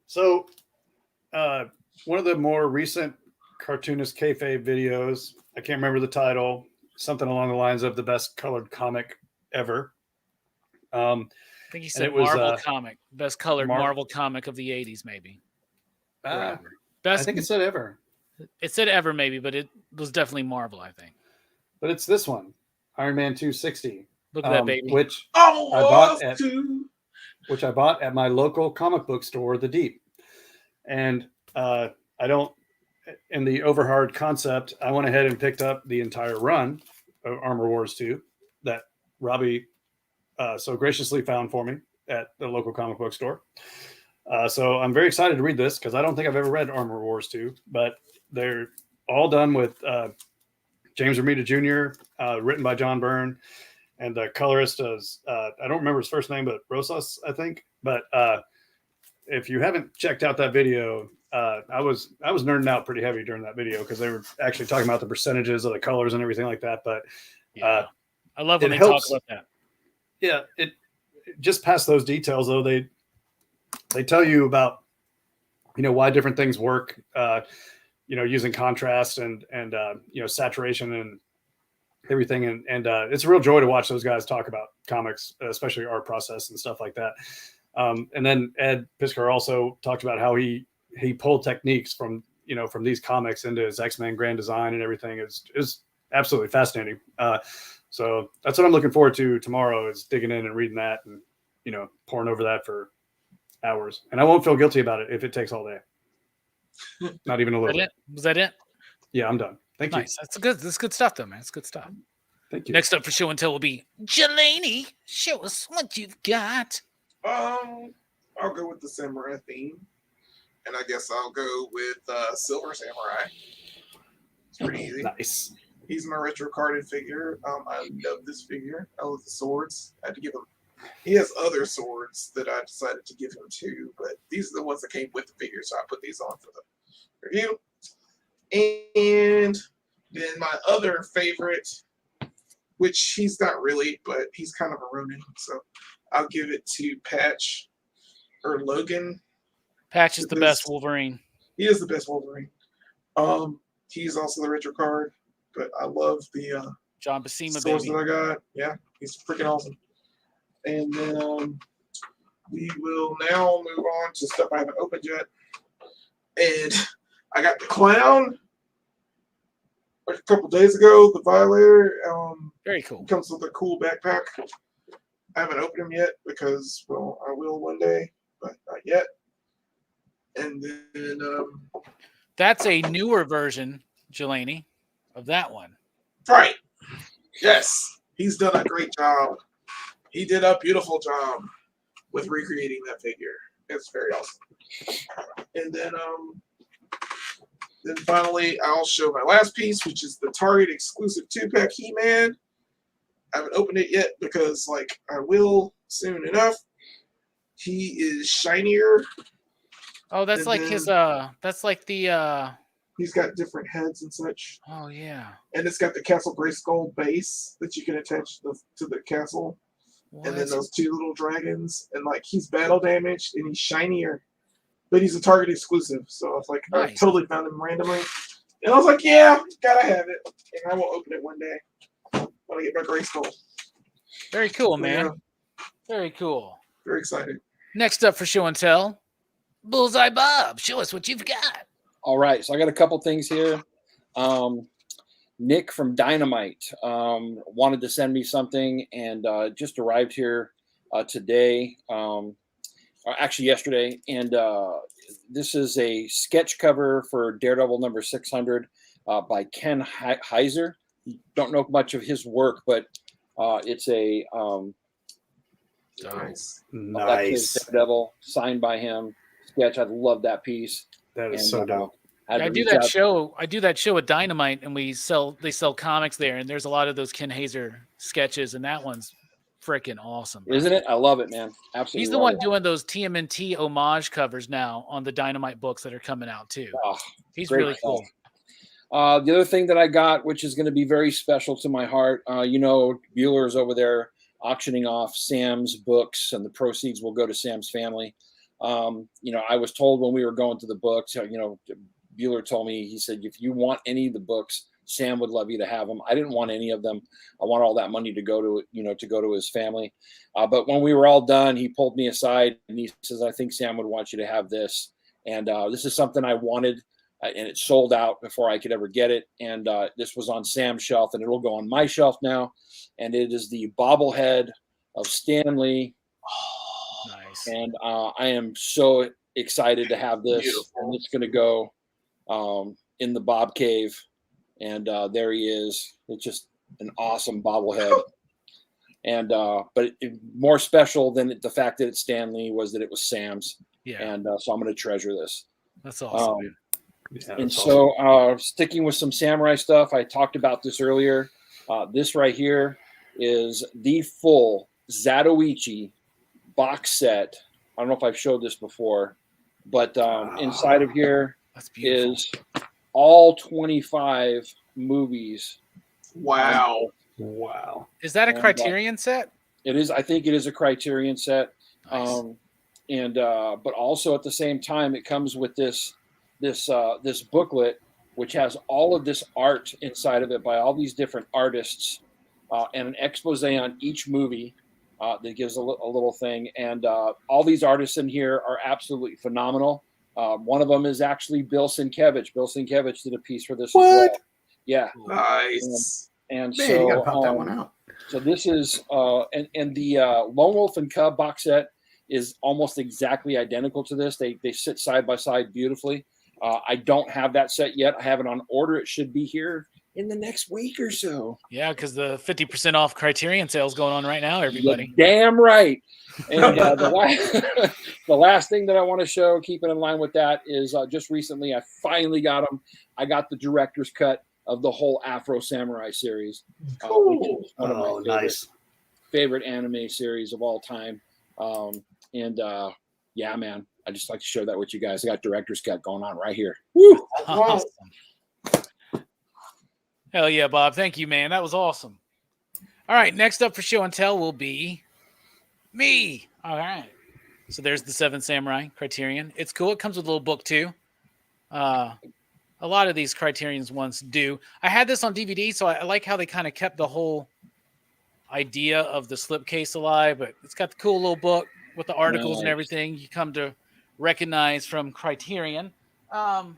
So one of the more recent cartoonist kayfabe videos, I can't remember the title, something along the lines of the best colored comic ever. I think he said it was, Marvel comic. Best colored Mar- Marvel comic of the 80s, maybe. Or I ever. Best, think it said ever, it said ever, maybe, but it was definitely Marvel, I think. but it's this one, Iron Man 260, Look at that baby. which Oh, I bought to. I bought at my local comic book store, The Deep. And I don't, in the overhard concept, I went ahead and picked up the entire run of Armor Wars 2 that Robbie so graciously found for me at the local comic book store. So I'm very excited to read this because I don't think I've ever read Armor Wars 2, but they're all done with James Romita Jr., written by John Byrne, and the colorist is, I don't remember his first name, but Rosas, I think. But if you haven't checked out that video, I was nerding out pretty heavy during that video because they were actually talking about the percentages of the colors and everything like that. But Yeah. I love when it they helps. talk about that. yeah, it just past those details though, they tell you about why different things work. Using contrast and saturation and everything, and it's a real joy to watch those guys talk about comics, especially art process and stuff like that. And then Ed Piskor also talked about how he pulled techniques from these comics into his X-Men Grand Design and everything. Is absolutely fascinating. So that's what I'm looking forward to tomorrow, is digging in and reading that and pouring over that for hours. And I won't feel guilty about it if it takes all day. Not even a little bit. Was that it? Yeah, I'm done. Thank you. Nice. That's good stuff, though, man. It's good stuff. Thank you. Next up for show and tell will be Jelani. Show us what you've got. I'll go with the samurai theme, and I guess I'll go with Silver Samurai. It's pretty easy. Nice. He's my retro carded figure. I love this figure. I love the swords. I had to give him. He has other swords that I decided to give him too, but these are the ones that came with the figure, so I put these on for the review. And then my other favorite, which he's not really, but he's kind of a Ronin, so I'll give it to Patch or Logan. Patch is the best Wolverine. He is the best Wolverine. He's also the retro card, but I love the John Buscema swords baby. that I got. Yeah, he's freaking awesome. And then we will now move on to stuff I haven't opened yet. And I got the clown like a couple days ago, the Violator. Very cool. Comes with a cool backpack. I haven't opened him yet because, well, I will one day, but not yet. And then that's a newer version, Jelani, of that one. Right. Yes. He's done a great job. He did a beautiful job with recreating that figure. It's very awesome. And then finally I'll show my last piece, which is the Target exclusive 2-pack He-Man. I haven't opened it yet because I will soon enough. He is shinier. Oh, that's like his that's like the he's got different heads and such. Oh yeah. And it's got the Castle Grayskull base that you can attach to the castle. What? And then those 2 little dragons, and he's battle damaged and he's shinier, but he's a Target exclusive. So I was like, nice. I totally found him randomly, and I was like, yeah, gotta have it, and I will open it one day when I get my Grayskull. Very cool, man. Yeah. Very cool. Very excited. Next up for show and tell, Bullseye Bob. Show us what you've got. All right, so I got a couple things here. Nick from Dynamite wanted to send me something, and just arrived here today, actually yesterday. And this is a sketch cover for Daredevil number 600 by Ken Heiser. Don't know much of his work, but it's a Nice. Daredevil signed by him sketch. I love that piece. That is so dope. I do that show. I do that show at Dynamite, and they sell comics there, and there's a lot of those Ken Heiser sketches, and that one's freaking awesome, bro. Isn't it? I love it, man. Absolutely. He's the one doing those TMNT homage covers now on the Dynamite books that are coming out too. Oh, he's really cool. The other thing that I got, which is going to be very special to my heart, Bueller's over there auctioning off Sam's books, and the proceeds will go to Sam's family. I was told when we were going to the books, Bueller told me, he said, if you want any of the books, Sam would love you to have them. I didn't want any of them. I want all that money to go to his family. But when we were all done, he pulled me aside and he says, I think Sam would want you to have this. And this is something I wanted, and it sold out before I could ever get it. And this was on Sam's shelf, and it'll go on my shelf now. And it is the bobblehead of Stan Lee. Oh, nice. And I am so excited to have this. Beautiful. And it's going to go in the Bob Cave, and there he is. It's just an awesome bobblehead. And but more special than the fact that it's Stan Lee was that it was Sam's. Yeah. And so I'm going to treasure this. That's awesome. So sticking with some samurai stuff, I talked about this earlier. This right here is the full Zatoichi box set. I don't know if I've showed this before, but inside of here is all 25 movies. Wow. Is that a Criterion set? It is. I think it is a Criterion set. Nice. But also at the same time, it comes with this booklet, which has all of this art inside of it by all these different artists, and an expose on each movie that gives a little thing. And all these artists in here are absolutely phenomenal. One of them is actually Bill Sienkiewicz. Bill Sienkiewicz did a piece for this as well. Yeah. Nice. And Man, so you gotta pop that one out. So this is and the Lone Wolf and Cub box set is almost exactly identical to this. They sit side by side beautifully. I don't have that set yet. I have it on order. It should be here in the next week or so. Yeah, because the 50% off Criterion sale is going on right now, everybody. You're damn right. And the last thing that I want to show, keeping in line with that, is just recently I finally got them. I got the director's cut of the whole Afro Samurai series. Cool. Which is one of my nice. favorite anime series of all time. Yeah, man, I just like to share that with you guys. I got director's cut going on right here. Woo! Awesome. Hell yeah, Bob. Thank you, man. That was awesome. All right, next up for show and tell will be me. All right. So there's the Seven Samurai Criterion. It's cool. It comes with a little book too. A lot of these Criterion's ones do. I had this on DVD, so I like how they kind of kept the whole idea of the slipcase alive, but it's got the cool little book with the articles and everything you come to recognize from Criterion. Let's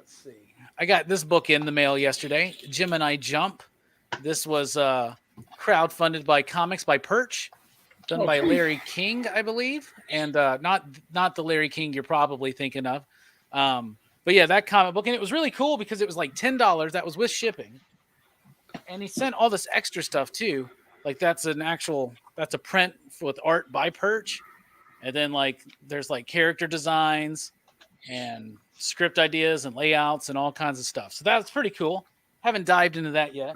see. I got this book in the mail yesterday, Gemini Jump. This was crowdfunded by Comics by Perch, done by Larry King, I believe, and not the Larry King you're probably thinking of. But yeah, that comic book, and it was really cool because it was like $10. That was with shipping, and he sent all this extra stuff too. Like that's a print with art by Perch, and then like there's like character designs and script ideas and layouts and all kinds of stuff. So that's pretty cool. Haven't dived into that yet.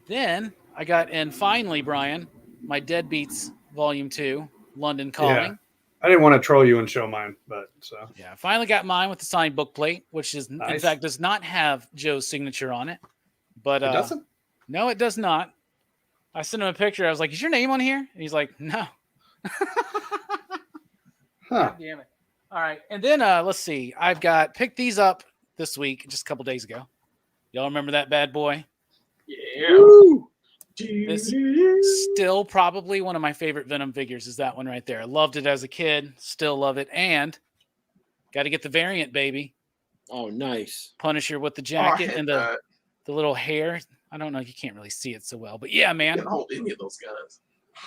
Then I got, and finally, Brian, my Deadbeats Volume 2, London Calling. Yeah. I didn't want to troll you and show mine, but so. Yeah, I finally got mine with the signed book plate, which is Nice. in fact does not have Joe's signature on it. But It doesn't? No, it does not. I sent him a picture. I was like, "Is your name on here?" And he's like, "No." God damn it. All right. And then let's see. I've picked these up this week, just a couple days ago. Y'all remember that bad boy? Yeah. Woo! This still probably one of my favorite Venom figures is that one right there. I loved it as a kid. Still love it. And got to get the variant, baby. Oh, nice. Punisher with the jacket and the little hair. I don't know. You can't really see it so well. But yeah, man. I can't hold any of those guys.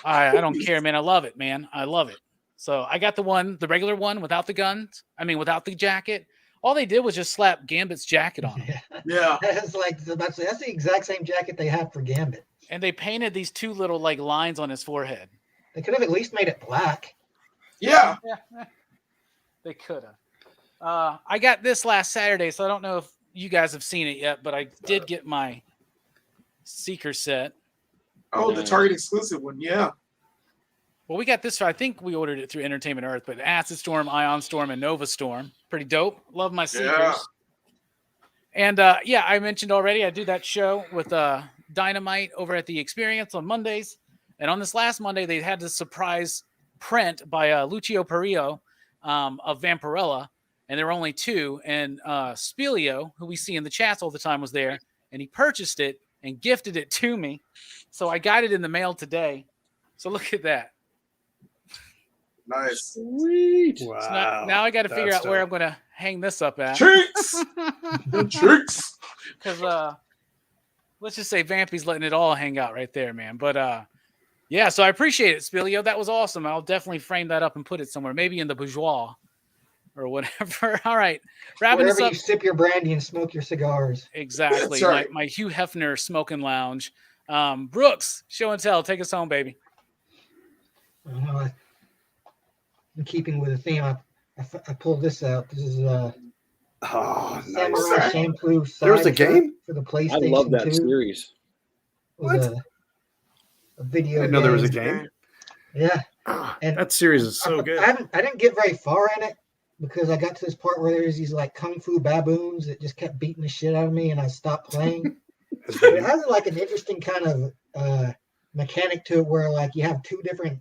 I don't care, man. I love it, man. I love it. So I got the regular one without the guns. I mean, without the jacket. All they did was just slap Gambit's jacket on him. Yeah. That's the exact same jacket they have for Gambit. And they painted these two little like lines on his forehead. They could have at least made it black. Yeah. They could have. I got this last Saturday, so I don't know if you guys have seen it yet, but I did get my Seeker set. Oh, the Target exclusive one. Yeah. Well, we got this. I think we ordered it through Entertainment Earth, but Acid Storm, Ion Storm, and Nova Storm. Pretty dope. Love my Seekers. Yeah. And yeah, I mentioned already, I do that show with Dynamite over at the Experience on Mondays. And on this last Monday, they had this surprise print by Lucio Perillo of Vampirella. And there were only two. And Spilio, who we see in the chats all the time, was there. And he purchased it and gifted it to me. So I got it in the mail today. So look at that. Nice. Sweet. Wow. So now I got to figure out That's where dope. I'm going to hang this up at. Tricks. Tricks. Because let's just say Vampy's letting it all hang out right there, man. But yeah, so I appreciate it, Spilio. That was awesome. I'll definitely frame that up and put it somewhere, maybe in the bourgeois or whatever. All right, wrapping this Wherever up. you sip your brandy and smoke your cigars. Exactly, That's right. my Hugh Hefner smoking lounge. Brooks, show and tell. Take us home, baby. In keeping with the theme, I pulled this out. This is Oh, Samurai nice. Shampoo. There was a side track game? for the I PlayStation love that 2. series. Was a video. I didn't know there was a game. game. Yeah, And that series is so good. I didn't get very far in it because I got to this part where there's these like kung fu baboons that just kept beating the shit out of me, and I stopped playing. But it has like an interesting kind of mechanic to it where like you have two different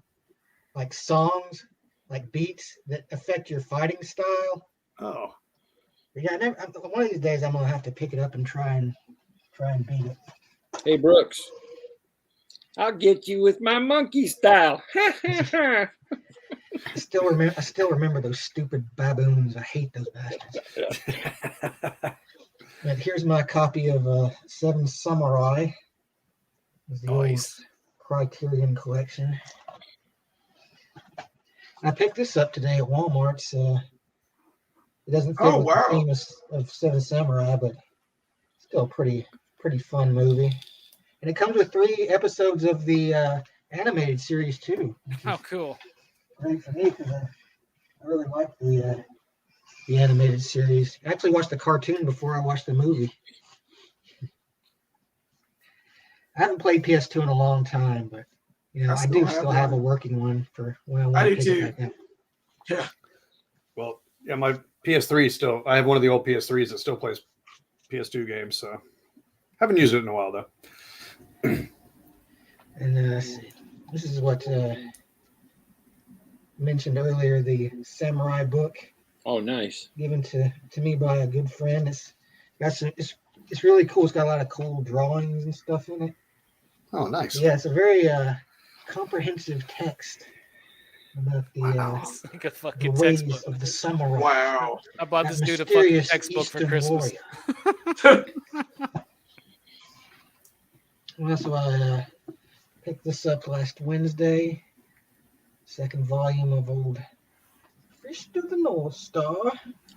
like songs, like beats that affect your fighting style. Oh, But yeah, one of these days I'm gonna have to pick it up and try and beat it. Hey, Brooks. I'll get you with my monkey style. I still remember those stupid baboons. I hate those bastards. But here's my copy of Seven Samurai. It's the old Criterion collection. I picked this up today at Walmart. It doesn't fit with the theme of Seven Samurai, but still a pretty fun movie. And it comes with 3 episodes of the animated series too. Oh, cool. Great for me because I really like the the animated series. I actually watched the cartoon before I watched the movie. I haven't played PS2 in a long time, but I do still have a working one for when I want to pick it back up. Yeah. Well, yeah, my PS3 still. I have one of the old PS3s that still plays PS2 games, so haven't used it in a while though. And this is what mentioned earlier, the samurai book. Oh, nice. Given to me by a good friend. It's really cool. It's got a lot of cool drawings and stuff in it. Oh, nice. Yeah, it's a very comprehensive text about It's like a the fucking ways textbook. of the samurai. Wow. I bought this That dude a fucking mysterious textbook for Eastern Christmas. warrior. Well, so I picked this up last Wednesday. Second volume of old Fish to the North Star.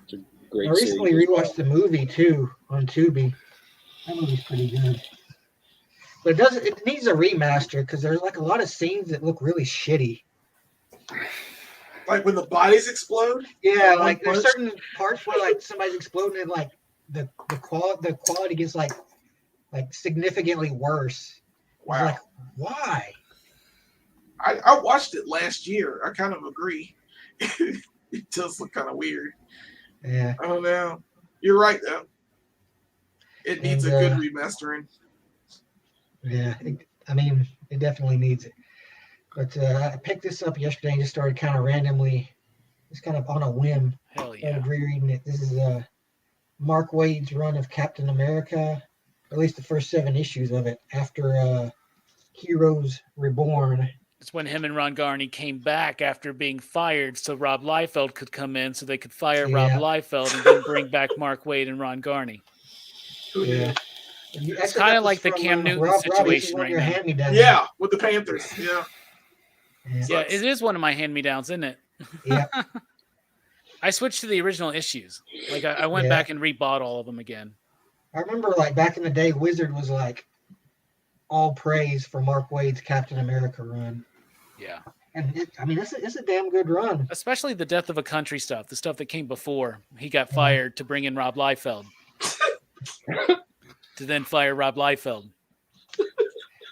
It's a great I recently series as well. rewatched the movie too on Tubi. That movie's pretty good. But it needs a remaster because there's like a lot of scenes that look really shitty. Like when the bodies explode? Yeah, like there's certain parts where like somebody's exploding and like the quality gets like significantly worse. Wow. Like, why? I watched it last year. I kind of agree. It does look kind of weird. Yeah. I don't know. You're right though. It needs a good remastering. Yeah, it definitely needs it. But I picked this up yesterday and just started kind of randomly, just kind of on a whim. Hell yeah. Started rereading it. This is Mark Waid's run of Captain America, or at least the first 7 issues of it, after Heroes Reborn. It's when him and Ron Garney came back after being fired so Rob Liefeld could come in so they could fire Rob Liefeld and then bring back Mark Waid and Ron Garney. Yeah. It's kind of like the Cam Newton situation right now. Yeah, with the Panthers. Yeah. Yeah, it is one of my hand-me-downs, isn't it? Yeah. I switched to the original issues. Like I went back and rebought all of them again. I remember like back in the day, Wizard was like all praise for Mark Waid's Captain America run. Yeah. And it's a damn good run. Especially the Death of a Country stuff, the stuff that came before he got fired to bring in Rob Liefeld. To then fire Rob Liefeld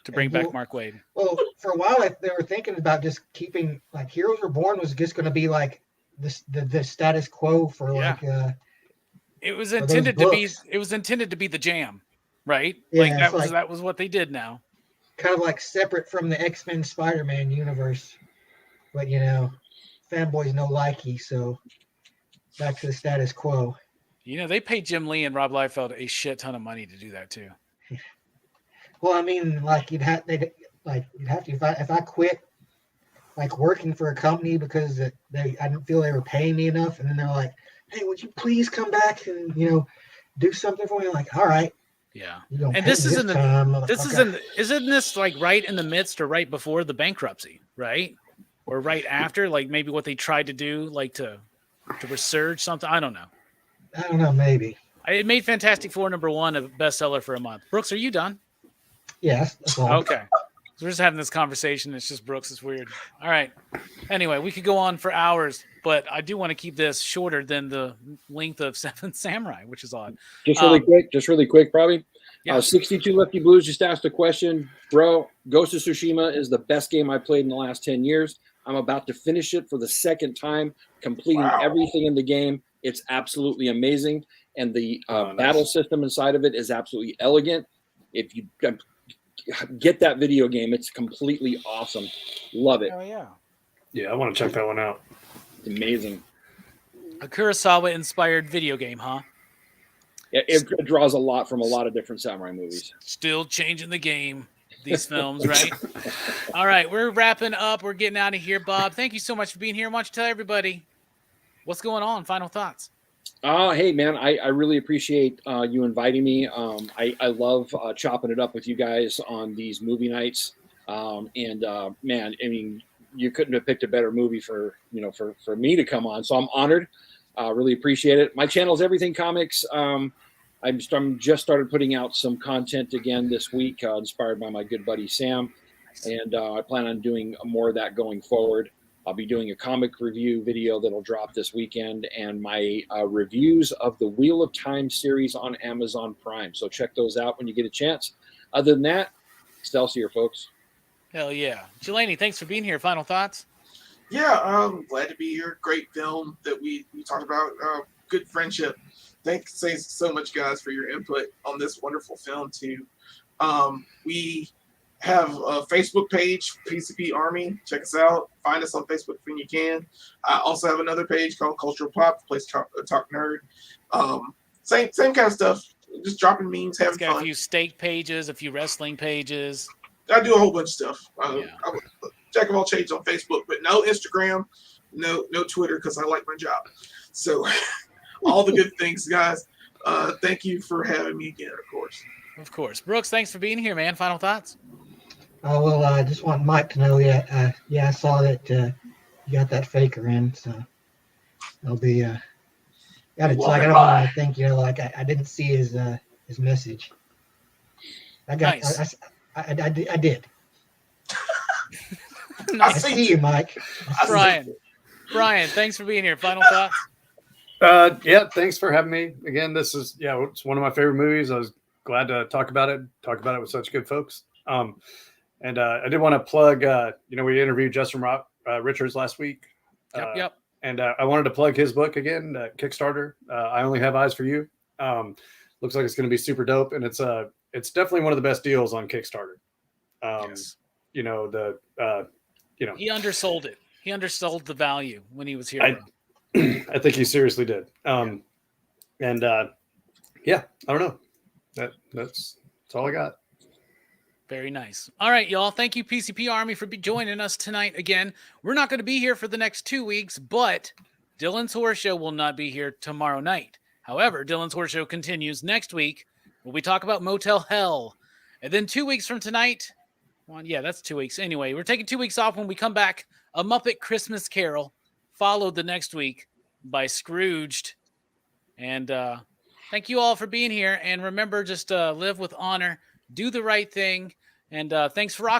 to bring back Mark Waid. Well, for a while they were thinking about just keeping like Heroes Reborn was just going to be like the status quo for like it was intended to be the jam, right? Yeah, that was what they did now. Kind of like separate from the X-Men Spider-Man universe. But fanboys no likey, so back to the status quo. They paid Jim Lee and Rob Liefeld a shit ton of money to do that too. Well, you'd have to if I quit like working for a company because I didn't feel they were paying me enough, and then they're like, "Hey, would you please come back and do something for me?" I'm like, all right. Yeah. And isn't this like right in the midst or right before the bankruptcy, right? Or right after, like maybe what they tried to do, like to resurge something. I don't know, maybe. It made Fantastic Four #1 a bestseller for a month. Brooks, are you done? Yes. That's all. Okay. So we're just having this conversation. It's just Brooks. It's weird. All right. Anyway, we could go on for hours, but I do want to keep this shorter than the length of Seven Samurai, which is odd. Just really quick, probably. Yeah. 62 Lefty Blues just asked a question. Bro, Ghost of Tsushima is the best game I played in the last 10 years. I'm about to finish it for the second time, completing everything in the game. It's absolutely amazing. And the battle system inside of it is absolutely elegant. If you get that video game, it's completely awesome. Love it. Oh, yeah. Yeah, I want to check that one out. It's amazing. A Kurosawa-inspired video game, huh? Yeah, it draws a lot from a lot of different samurai movies. Still changing the game, these films, right? All right, we're wrapping up. We're getting out of here, Bob. Thank you so much for being here. Why don't you tell everybody what's going on? Final thoughts. Hey, man, I really appreciate you inviting me. I love chopping it up with you guys on these movie nights. Man, I mean, you couldn't have picked a better movie for me to come on. So I'm honored. Really appreciate it. My channel is Everything Comics. I'm just started putting out some content again this week, inspired by my good buddy Sam, and I plan on doing more of that going forward. I'll be doing a comic review video that'll drop this weekend, and my reviews of the Wheel of Time series on Amazon Prime. So check those out when you get a chance. Other than that, Excelsior, folks. Hell yeah. Jelani, thanks for being here. Final thoughts? Yeah, glad to be here. Great film that we talked about. Good friendship. Thanks so much, guys, for your input on this wonderful film too. We have a Facebook page, PCP Army. Check us out. Find us on Facebook when you can. I also have another page called Cultural Pop, place talk nerd. Same kind of stuff. Just dropping memes, having It's got fun. a few steak pages, a few wrestling pages. I do a whole bunch of stuff. Yeah. Jack of all trades on Facebook, but no Instagram, no Twitter, because I like my job. So all the good things, guys. Thank you for having me again, of course. Of course. Brooks, thanks for being here, man. Final thoughts? Oh, well, I just want Mike to know, I saw that you got that faker in, so I'll be, it's like I don't want to think, like I didn't see his message. I got, Nice. I did. I Nice. see you, Mike. Brian, thanks for being here. Final thoughts? Yeah, thanks for having me again. This is, it's one of my favorite movies. I was glad to talk about it with such good folks. And I did want to plug, we interviewed Justin Richards last week. Yep. And I wanted to plug his book again, Kickstarter. I Only Have Eyes for You. Looks like it's going to be super dope. And it's definitely one of the best deals on Kickstarter. Yes. He undersold it. He undersold the value when he was here. I think he seriously did. I don't know. That's all I got. Very nice. All right, y'all. Thank you, PCP Army, for joining us tonight again. We're not going to be here for the next 2 weeks, but Dylan's Horror Show will not be here tomorrow night. However, Dylan's Horror Show continues next week, where we talk about Motel Hell. And then 2 weeks from tonight, that's 2 weeks. Anyway, we're taking 2 weeks off. When we come back, A Muppet Christmas Carol, followed the next week by Scrooged. And thank you all for being here. And remember, just live with honor, do the right thing. And thanks for rocking.